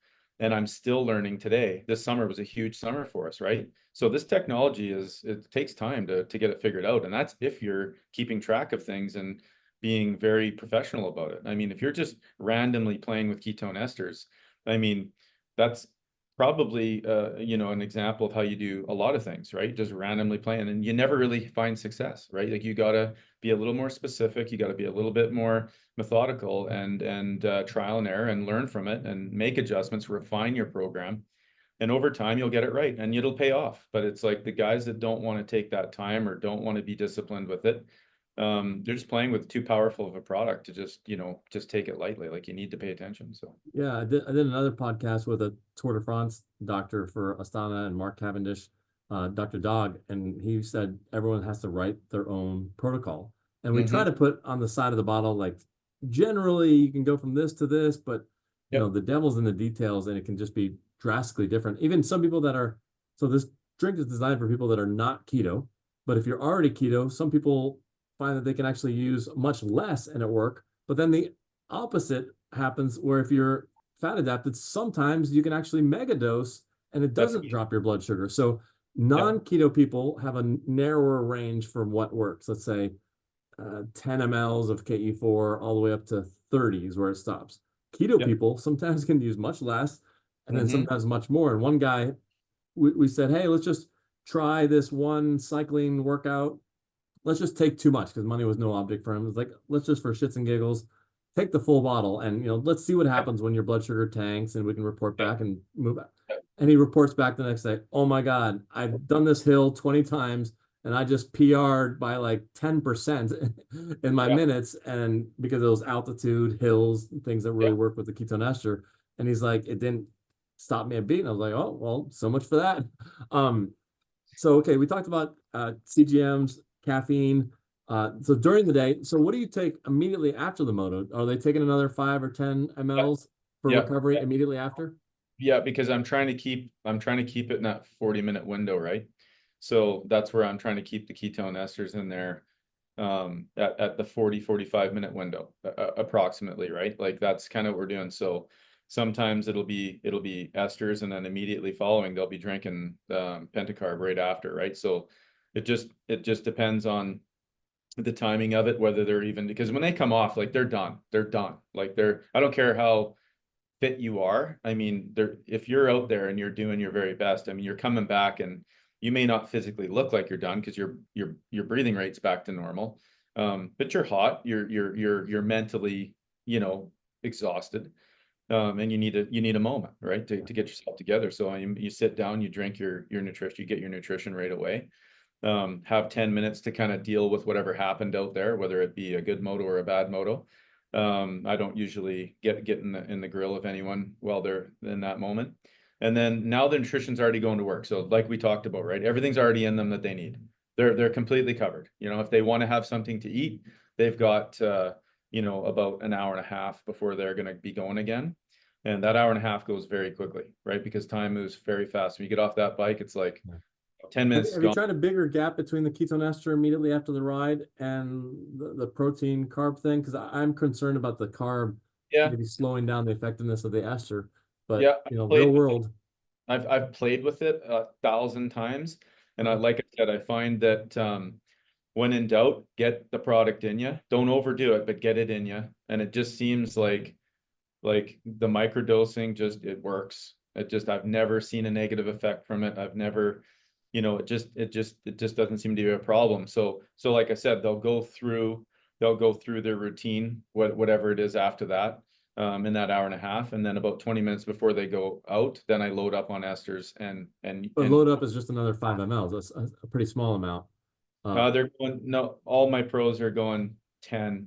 and I'm still learning today. This summer was a huge summer for us, right? So this technology it takes time to get it figured out. And that's if you're keeping track of things and being very professional about it. I mean, if you're just randomly playing with ketone esters, I mean, that's probably an example of how you do a lot of things, right? Just randomly playing and you never really find success, right? Like you got to be a little more specific, you got to be a little bit more methodical and trial and error and learn from it and make adjustments, refine your program, and over time you'll get it right and it'll pay off. But it's like the guys that don't want to take that time or don't want to be disciplined with it, they're just playing with too powerful of a product to just take it lightly. Like you need to pay attention. So
yeah, I did another podcast with a Tour de France doctor for Astana and Mark Cavendish, Dr. Dog, and he said everyone has to write their own protocol. And we try
mhm.
to put on the side of the bottle, like generally you can go from this to this, but
Yep.
the devil's in the details and it can just be drastically different. Even some people that are, so this drink is designed for people that are not keto, but if you're already keto, some people find that they can actually use much less and it work. But then the opposite happens where if you're fat adapted, sometimes you can actually mega dose and it
That's
doesn't drop your blood sugar. So
yeah.
non-keto people have a narrower range for what works. Let's say 10 mLs of KE4 all the way up to 30 is where it stops. Keto
Yep.
people sometimes can use much less and then
Hmm.
sometimes much more. And one guy, we said, hey, let's just try this one cycling workout. Let's just take too much because money was no object for him. It's like, let's just for shits and giggles, take the full bottle and let's see what
Yep.
happens when your blood sugar tanks and we can report
Yep.
back and move back.
Yep.
And he reports back the next day, oh my God, I've done this hill 20 times and I just PR'd by like 10% in my
Yep.
minutes. And because of those altitude hills, things that really
Yep.
work with the ketone ester. And he's like, it didn't stop me a beat. And I was like, oh, well, so much for that. Um, so, okay, we talked about CGMs, caffeine. So during the day, so what do you take immediately after the moto? Are they taking another 5 or 10
Yep.
mLs for
Yep.
recovery
Yep.
immediately after?
Yeah, because I'm trying to keep it in that 40-minute window, right? So that's where I'm trying to keep the ketone esters in there at the 45-minute window approximately, right? Like that's kind of what we're doing. So sometimes it'll be esters and then immediately following they'll be drinking pentacarb right after, right? So it just depends on the timing of it, whether they're even, because when they come off, like they're done. Like I don't care how fit you are. I mean, if you're out there and you're doing your very best, I mean, you're coming back and you may not physically look like you're done because your breathing rate's back to normal. But you're hot, you're mentally, exhausted. And you need a moment, right, to get yourself together. So you sit down, you drink your nutrition, you get your nutrition right away. have 10 minutes to kind of deal with whatever happened out there, whether it be a good moto or a bad moto. I don't usually get in the grill of anyone while they're in that moment. And then now the nutrition's already going to work. So like we talked about, right? Everything's already in them that they need. They're completely covered. You know, if they want to have something to eat, they've got you know, about an hour and a half before they're going to be going again. And that hour and a half goes very quickly, right? Because time moves very fast. When you get off that bike, it's like
Yeah.
10 minutes
Have you
gone.
tried a bigger gap between the ketone ester immediately after the ride and the protein carb thing? Because I'm concerned about the carb
Yeah,
maybe slowing down the effectiveness of the ester. But
yeah.
you know, real
Played with it.
world,
I've played with it 1,000 times. And I,
okay.
like I said, I find that when in doubt, get the product in you. Don't overdo it, but get it in you. And it just seems like the microdosing just it works. It just I've never seen a negative effect from it. I've never, you know, it just doesn't seem to be a problem. So like I said, they'll go through their routine, whatever it is after that, in that hour and a half, and then about 20 minutes before they go out, then I load up on esters
But
and
load up is just another 5 mL. That's a pretty small amount.
they're going no, all my pros are going 10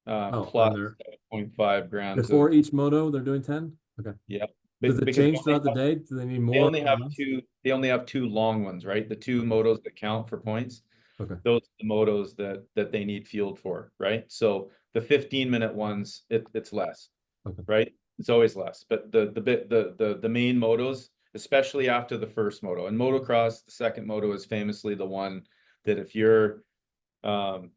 Oh, on
plus
their
0.5 grams of
before each moto, they're doing 10. Okay.
yeah.
Does it
Because
change throughout the day? Do they need more or less?
they only have two long ones, right? The two
Okay.
motos that count for points.
Okay.
Those are the motos that they need fueled for, right? So the 15-minute ones, it's less,
Okay.
right? It's always less. But the main motos, especially after the first moto, and motocross, the second moto is famously the one that if your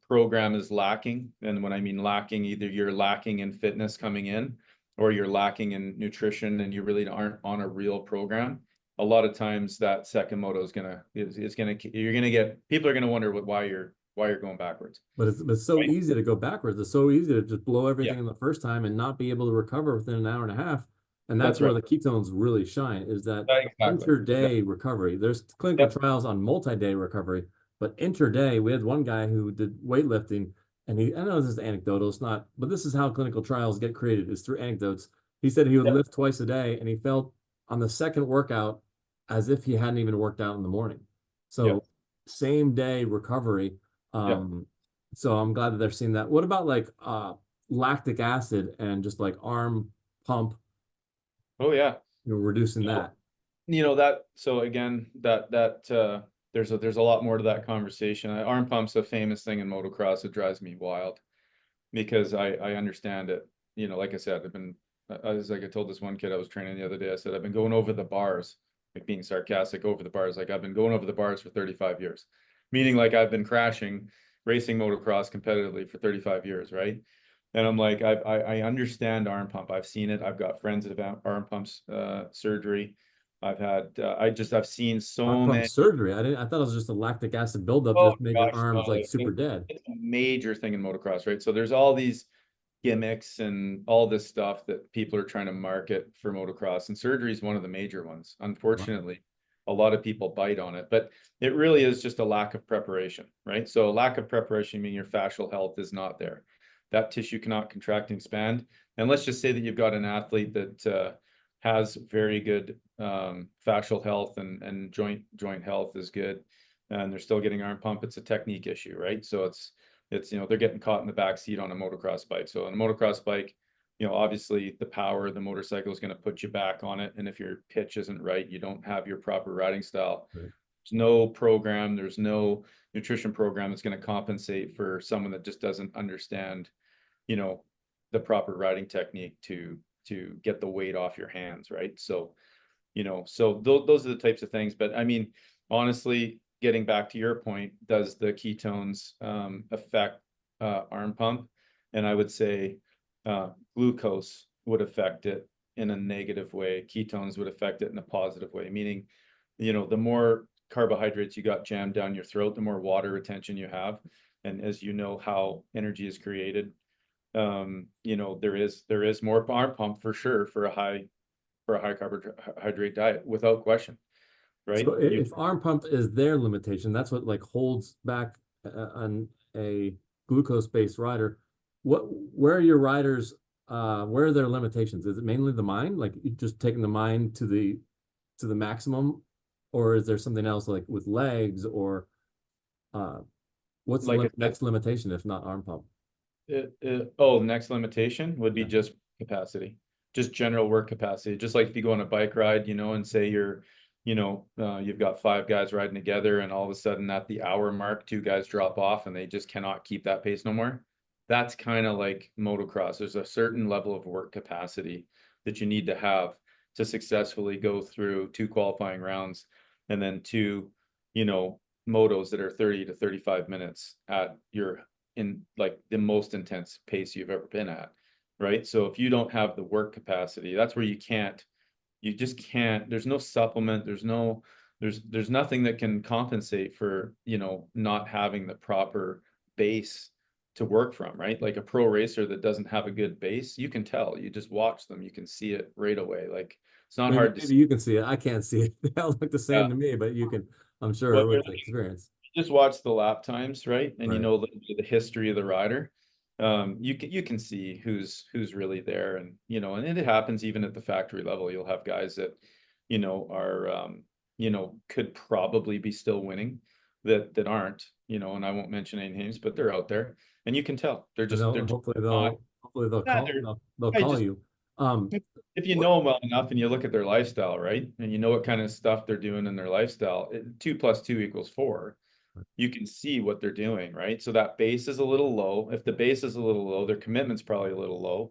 program is lacking, and when I mean lacking, either you're lacking in fitness coming in or you're lacking in nutrition and you really aren't on a real program, a lot of times that second moto is gonna you're gonna get people are gonna wonder why you're going backwards.
But it's so
Right?
easy to go backwards. It's so easy to just blow
Yeah,
everything in the first time and not be able to recover within an hour and a half. And that's
that's
where
right.
the ketones really shine, is that
Exactly. Exactly.
inter-day recovery. There's clinical
Yep.
trials on multi-day recovery, but inter-day, we had one guy who did weightlifting, and I know this is anecdotal, it's not, but this is how clinical trials get created, is through anecdotes. He said he would
Yep.
lift twice a day, and he felt on the second workout as if he hadn't even worked out in the morning.
Yep.
So same day recovery.
Yep.
So I'm glad that they're seeing that. What about like lactic acid and just like arm pump,
Oh yeah.
reducing that?
You know that so again that there's a lot more to that conversation. Arm pump's a famous thing in motocross. It drives me wild because I understand it. You know, like I said, I've been as like I told this one kid I was training the other day, I said I've been going over the bars, like being sarcastic, over the bars, like I've been going over the bars for 35 years, meaning like I've been crashing racing motocross competitively for 35 years, right? And I'm like I understand arm pump. I've seen it. I've got friends that have arm pumps surgery. I've had I've seen
Arm
so
pump
many.
surgery. I thought it was just a lactic acid buildup
Oh
that made
my
your
gosh,
arms
no,
like super dead.
it's a major thing in motocross, right? So there's all these gimmicks and all this stuff that people are trying to market for motocross, and surgery is one of the major ones.
Wow.
Unfortunately, a lot of people bite on it, but it really is just a lack of preparation, right? So a lack of preparation means your fascial health is not there. That tissue cannot contract and expand. And let's just say that you've got an athlete that has very good fascial health and joint health is good, and they're still getting arm pump. It's a technique issue, right? So it's you know they're getting caught in the back seat on a motocross bike. So on a motocross bike, you know obviously the power of the motorcycle is going to put you back on it, and if your pitch isn't right, you don't have your proper riding style.
Right.
There's no program, there's no nutrition program that's going to compensate for someone that just doesn't understand, you know, the proper riding technique to get the weight off your hands, right? So you know, so those are the types of things. But I mean, honestly, getting back to your point, does the ketones affect arm pump? And I would say glucose would affect it in a negative way. Ketones would affect it in a positive way, meaning, you know, the more carbohydrates you got jammed down your throat, the more water retention you have. And as you know how energy is created, you know, there is more arm pump for sure for a high carbohydrate diet without question, right?
So if arm pump is their limitation, that's what like holds back on a glucose-based rider. Where are your riders, where are their limitations? Is it mainly the mind? Like you just taking the mind to the maximum, or is there something else like with legs or Uh, what's the
Like I said,
next limitation if not arm pump?
oh, the next limitation would be
Yeah.
just capacity, just general work capacity. Just like if you go on a bike ride, and say you've got 5 guys riding together, and all of a sudden at the hour mark, 2 guys drop off and they just cannot keep that pace no more. That's kind of like motocross. There's a certain level of work capacity that you need to have to successfully go through 2 qualifying rounds and then 2 motos that are 30 to 35 minutes at your in like the most intense pace you've ever been at, right? So if you don't have the work capacity, that's where you just can't, there's no supplement, there's nothing that can compensate for, not having the proper base to work from, right? Like a pro racer that doesn't have a good base, you can tell, you just watch them, you can see it right away. Like it's not
Maybe
hard to
maybe
see.
you can see it. I can't see it. They all look the
Yeah.
same to me, but you can, I'm
Well,
sure with the experience.
just watch the lap times, right? And
Right.
the history of the rider. You can see who's really there, and it happens even at the factory level. You'll have guys that, are could probably be still winning that aren't, and I won't mention any names, but they're out there, and you can tell
And
they're just not.
hopefully they'll
Yeah,
call they'll
I
call
just
you. Um,
if you
what
know them well enough and you look at their lifestyle, right, and you know what kind of stuff they're doing in their lifestyle, 2 + 2 = 4. You can see what they're doing, right? So that base is a little low. If the base is a little low, their commitment's probably a little low.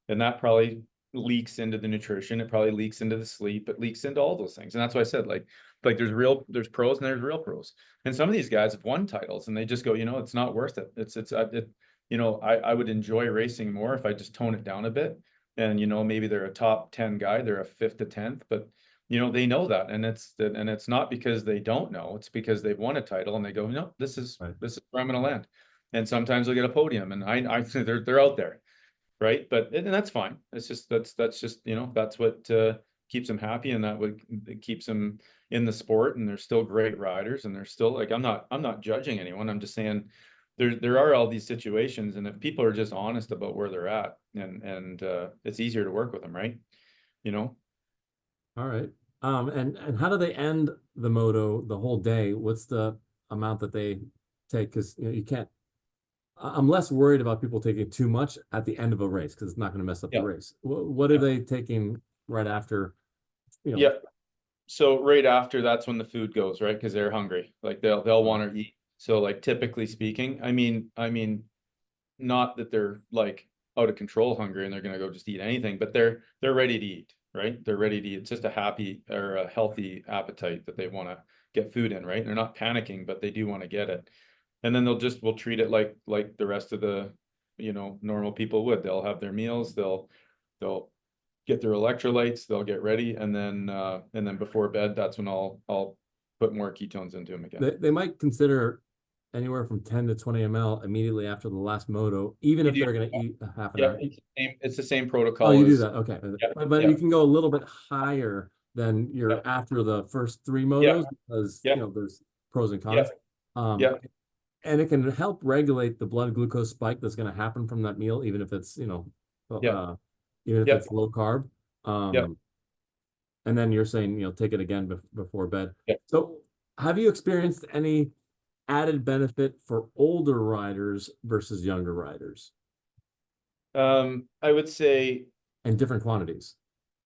And that probably leaks into the nutrition. It probably leaks into the sleep. It leaks into all those things. And that's why I said, like there's pros and there's real pros. And some of these guys have won titles and they just go, it's not worth it. I would enjoy racing more if I just tone it down a bit. And, maybe they're a top 10 guy, they're a fifth to 10th, but they know that, and it's not because they don't know, it's because they've won a title and they go, no, this is
right.
this is where I'm going to land. And sometimes they'll get a podium, and I they're out there, right? But and that's fine. It's just that's just that's what keeps them happy, and that would it keeps them in the sport. And they're still great riders, and they're still like I'm not judging anyone. I'm just saying there are all these situations, and if people are just honest about where they're at, and it's easier to work with them, right? You know.
All right. And how do they end the moto the whole day? What's the amount that they take? Because you can't. I'm less worried about people taking too much at the end of a race because it's not going to mess up the
Yeah.
race. What are
Yeah.
they taking right after?
Yeah. So right after, that's when the food goes, right? Because they're hungry. Like they'll want to eat. So like typically speaking, I mean, not that they're like out of control hungry and they're gonna go just eat anything, but they're ready to eat, right? They're ready to eat. It's just a happy or a healthy appetite that they want to get food in, right? They're not panicking, but they do want to get it. And then we'll treat it like the rest of the, normal people would. They'll have their meals, they'll get their electrolytes, they'll get ready, and then before bed, that's when I'll put more ketones into them again.
They might consider anywhere from 10 to 20 ml immediately after the last moto, even
We
if
do.
they're going to eat a half an
Yeah,
hour.
it's the same
Oh,
protocol
you do
as.
that. Okay.
Yeah,
But
yeah,
you can go a little bit higher than
yeah,
your after the first three
yeah,
motos because,
yeah,
there's pros and
yeah,
cons. Um,
yeah,
and it can help regulate the blood glucose spike that's going to happen from that meal, even if it's,
yeah,
even if
yeah,
it's low carb.
yeah,
And then you're saying, take it again before bed.
yeah.
So have you experienced any added benefit for older riders versus younger riders
I would say
and different quantities?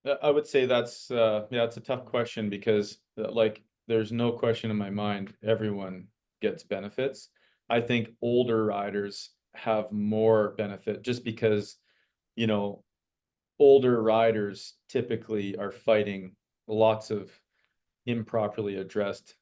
that's yeah, it's a tough question because like there's no question in my mind everyone gets benefits. I think older riders have more benefit just because, you know, older riders typically are fighting lots of improperly addressed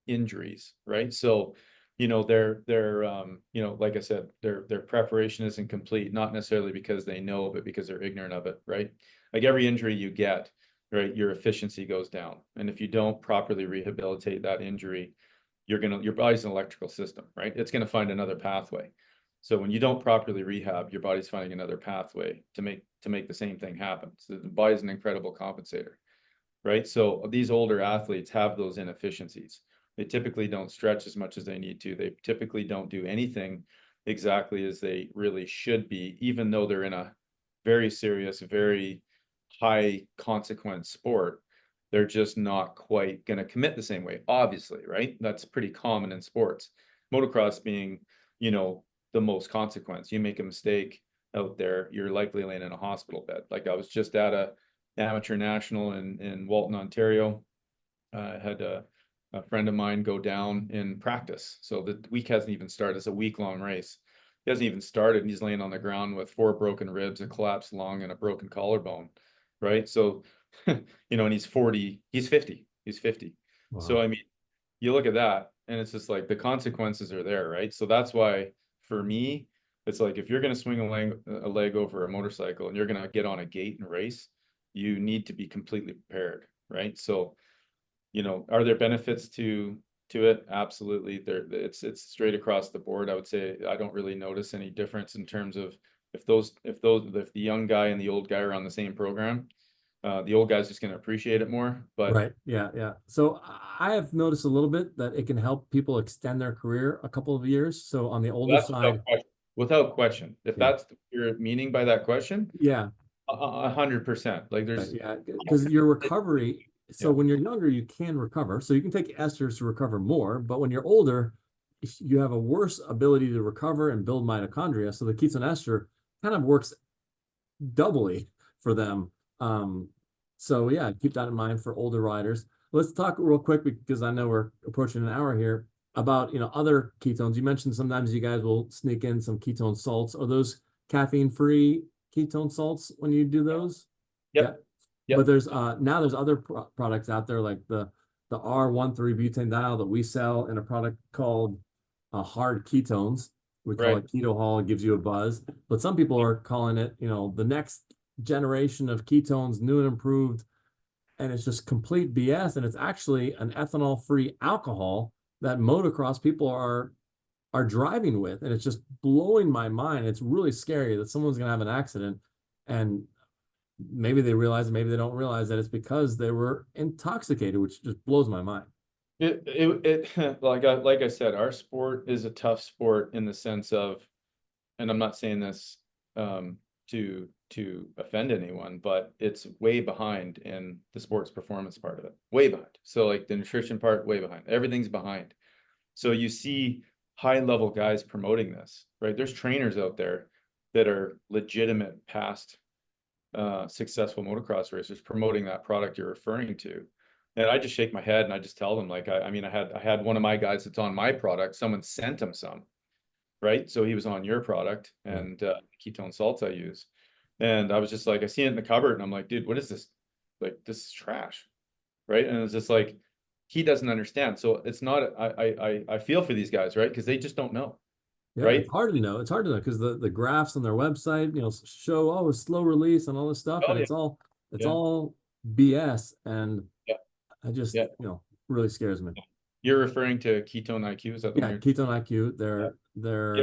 injuries, right? So, like I said, their preparation isn't complete, not necessarily because they know, but because they're ignorant of it, right? Like every injury you get, right, your efficiency goes down. And if you don't properly rehabilitate that injury, your body's an electrical system, right? It's gonna find another pathway. So when you don't properly rehab, your body's finding another pathway to make the same thing happen. So the body's an incredible compensator, right? So these older athletes have those inefficiencies. They typically don't stretch as much as they need to. They typically don't do anything exactly as they really should be, even though they're in a very serious, very high consequence sport. they're just not quite going to commit the same way, obviously, right? That's pretty common in sports. Motocross being, you know, the most consequence. You make a mistake out there, you're likely laying in a hospital bed. Like I was just at a amateur national in Walton, Ontario. I had a friend of mine go down in practice. So the week hasn't even started. It's a week-long race. He hasn't even started, and he's laying on the ground with 4 broken ribs, a collapsed lung, and a broken collarbone, right? So, you know, and he's 40, he's 50, he's 50. So,
Wow.
I mean, you look at that, and it's just like the consequences are there, right? So that's why, for me, it's like if you're going to swing a leg over a motorcycle and you're going to get on a gate and race, you need to be completely prepared, right? So, you know, are there benefits to it? Absolutely. It's straight across the board. I would say I don't really notice any difference in terms of if the young guy and the old guy are on the same program, the old guy's just going to appreciate it more. But
Right. Yeah. Yeah. So I have noticed a little bit that it can help people extend their career a couple of years. So on the older
that's
side,
without question. If
yeah.
that's your meaning by that question,
Yeah.
100%. Like
Right,
there's
yeah, because your recovery, so
yeah,
when you're younger, you can recover. So you can take esters to recover more, but when you're older, you have a worse ability to recover and build mitochondria. So the ketone ester kind of works doubly for them. Um, so yeah, keep that in mind for older riders. Let's talk real quick because I know we're approaching an hour here about other ketones. You mentioned sometimes you guys will sneak in some ketone salts. Are those caffeine-free ketone salts when you do those? Yeah.
yep,
But
yep,
there's now there's other products out there like the R13-butanediol that we sell in a product called hard ketones. We call
right.
it keto hall. It gives you a buzz. But some people are calling it, the next generation of ketones, new and improved, and it's just complete BS. And it's actually an ethanol-free alcohol that motocross people are driving with, and it's just blowing my mind. It's really scary that someone's going to have an accident, and maybe they realize, maybe they don't realize that it's because they were intoxicated, which just blows my mind.
Like I said, our sport is a tough sport in the sense of, and I'm not saying this to offend anyone, but it's way behind in the sports performance part of it, way behind. So like the nutrition part, way behind. Everything's behind. So you see high level guys promoting this, right? There's trainers out there that are legitimate past successful motocross racers promoting that product you're referring to. And I just shake my head and I just tell them, like, I mean, I had one of my guys that's on my product, someone sent him some, right? So he was on your product
Yeah.
and ketone salts I use. And I was just like, I see it in the cupboard and I'm like, dude, what is this? Like, this is trash, right? And it's just like, he doesn't understand. So it's not, I feel for these guys, right? Because they just don't know,
Yeah, it's
right?
hard to know. It's hard to know because the graphs on their website, show a slow release and all this stuff,
Oh
and
yeah,
it's
yeah,
all BS, and
yeah,
I just
yeah.
really scares me.
You're referring to Ketone IQ, is that the one
Yeah,
you're?
Ketone IQ,
Yeah.
they're
Yeah,
they're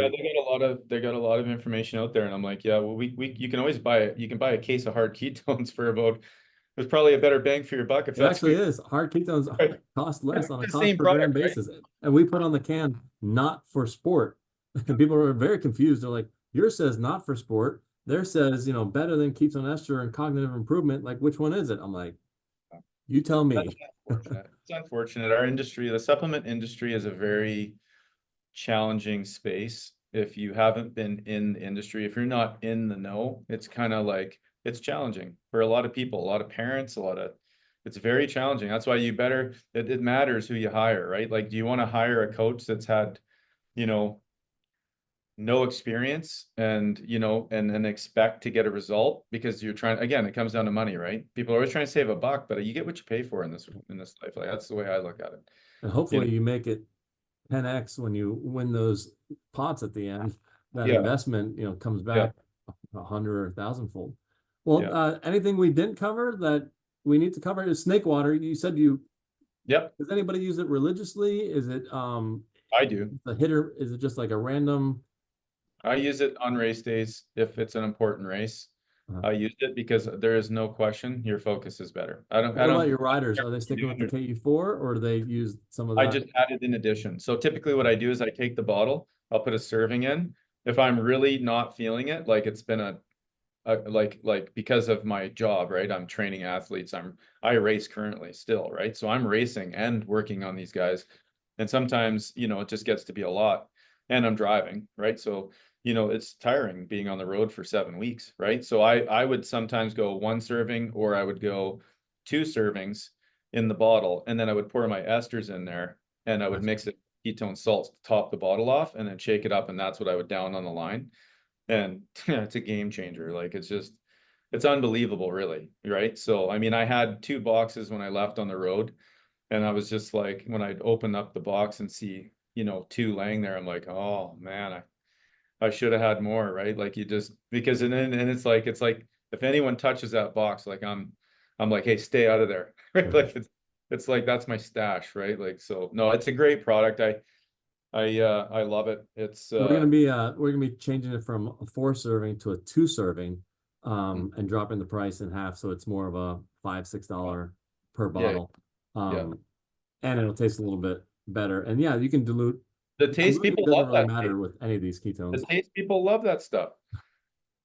they got a lot of information out there, and I'm like, yeah, well, you can always buy it. You can buy a case of hard ketones for about. There's probably a better bang for your buck if
it
that's
actually
what
is. Hard ketones
you're.
cost
It's
less on a
the
cost
same
per gram
product, right?
basis, and we put on the can not for sport. And people are very confused. They're like, yours says not for sport. Theirs says, better than ketone ester and cognitive improvement. Like, which one is it? I'm like, you tell
That's
me.
unfortunate. It's unfortunate. Our industry, the supplement industry, is a very challenging space. If you haven't been in the industry, if you're not in the know, it's kind of like it's challenging for a lot of people, a lot of parents, it's very challenging. That's why it matters who you hire, right? Like, do you want to hire a coach that's had, you know, no experience and, and expect to get a result because you're trying, again, it comes down to money, right? People are always trying to save a buck, but you get what you pay for in this life. Like, that's the way I look at it.
And
You know?
hopefully you make it 10x when you win those pots at the end. That
Yeah.
investment, comes
Yeah.
back 100 or 1,000-fold. Well,
Yeah.
anything we didn't cover that we need to cover is snake water. You said
Yep.
does anybody use it religiously? Is it
I do.
a hitter? Is it just like a random?
I use it on race days if it's an important race.
uh,
I use it because there is no question your focus is better. I
what about
don't
your riders? Are they sticking with the KU4 or do they use some of
I
that?
just add it in addition. So typically what I do is I take the bottle, I'll put a serving in. If I'm really not feeling it, like it's been a like because of my job, right? I'm training athletes. I race currently still, right? So I'm racing and working on these guys. And sometimes, it just gets to be a lot. And I'm driving, right? So, it's tiring being on the road for 7 weeks, right? So I would sometimes go one serving, or I would go two servings in the bottle, and then I would pour my esters in there, and I would
Gotcha.
mix it ketone salts to top the bottle off, and then shake it up, and that's what I would down on the line. And it's a game changer. Like it's unbelievable, really, right? So I mean, I had 2 boxes when I left on the road, and I was just like, when I'd open up the box and see, two laying there, I'm like, oh man, I should have had more, right? Like you just, because and it's like if anyone touches that box, like I'm like, hey, stay out of there. Right?
Right.
Like it's like that's my stash, right? Like, so no, it's a great product. I love it. It's
We're gonna be changing it from a 4 serving to a 2 serving,
mm,
and dropping the price in half, so it's more of a $5-6 per
yeah,
bottle.
yeah.
And it'll taste a little bit better. And yeah, you can dilute.
The taste
Diluting
people
doesn't
love
really
that.
matter with any of these
The
ketones.
taste people love that stuff.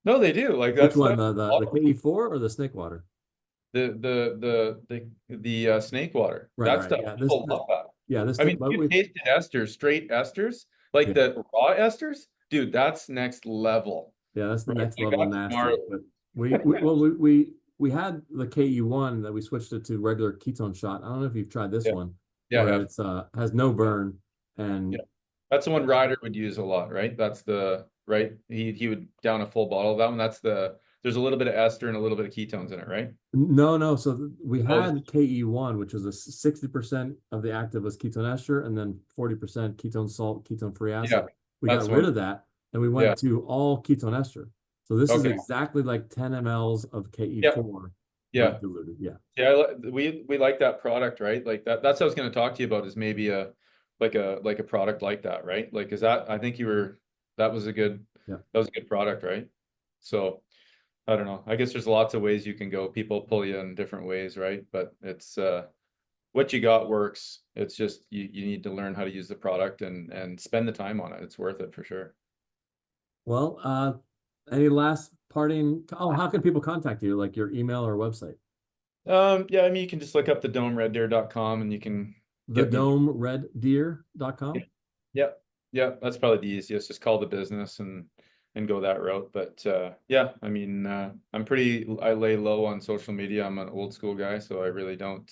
No, they do. Like
Which
that's
one,
that
the KE4 or the snake water?
the snake water.
Right,
That
right.
stuff,
Yeah,
people love that.
this
I
thing,
mean,
but
you
we,
tasted esters, straight esters, like
yeah,
the raw esters, dude, that's next level,
yeah, that's the
right?
next
Like
level
that's
nasty.
gnarly.
But we had the KE1 that we switched it to regular ketone shot. I don't know if you've tried this
Yeah,
one,
yeah, I
where
have.
it's has no
Yeah,
burn
yeah.
and
That's the one Ryder would use a lot, right? That's the right. He would down a full bottle of that one. There's a little bit of ester and a little bit of ketones in it, right?
no, no. So we
Oh, this,
had KE1, which was a 60% of the active was ketone ester, and then 40% ketone salt, ketone free
yeah,
acid. We
that's
got
the
rid
one.
of that, and we
Yeah.
went to all ketone ester. So this is
Okay.
exactly like 10 mLs of
Yeah.
KE4,
Yeah.
but diluted. Yeah.
Yeah, we like that product, right? Like that's what I was going to talk to you about, is maybe a product like that, right? Like is that, I think that was a good
Yeah.
that was a good product, right? So I don't know. I guess there's lots of ways you can go. People pull you in different ways, right? But it's what you got works. It's just you need to learn how to use the product and spend the time on it. It's worth it for sure.
Well, any last parting? Oh, how can people contact you? Like your email or website?
Yeah, I mean, you can just look up the domereddeer.com and you can get me.
TheDomeRedDeer.com.
Yeah, yeah, yeah, that's probably the easiest. Just call the business and go that route. But yeah, I mean, I lay low on social media. I'm an old school guy, so I really don't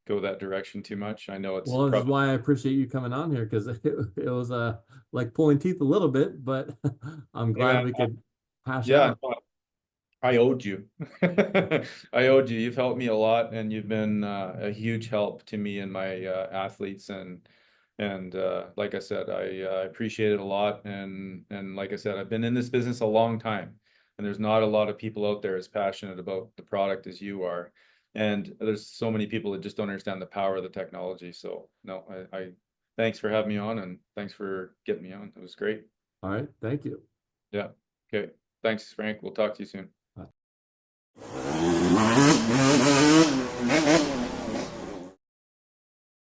go that direction too much. I know it's
Well, this is
probably
why I appreciate you coming on here, because it was like pulling teeth a little bit, but I'm
hey
glad
man,
we could hash
yeah,
out.
no, I owed you. I owed you. You've helped me a lot, and you've been a huge help to me and my athletes. And like I said, I appreciate it a lot. And like I said, I've been in this business a long time, and there's not a lot of people out there as passionate about the product as you are. And there's so many people that just don't understand the power of the technology. So no, I thanks for having me on, and thanks for getting me on. It was great.
All right. Thank you.
Yeah. Okay. Thanks, Frank. We'll talk to you soon.
Bye.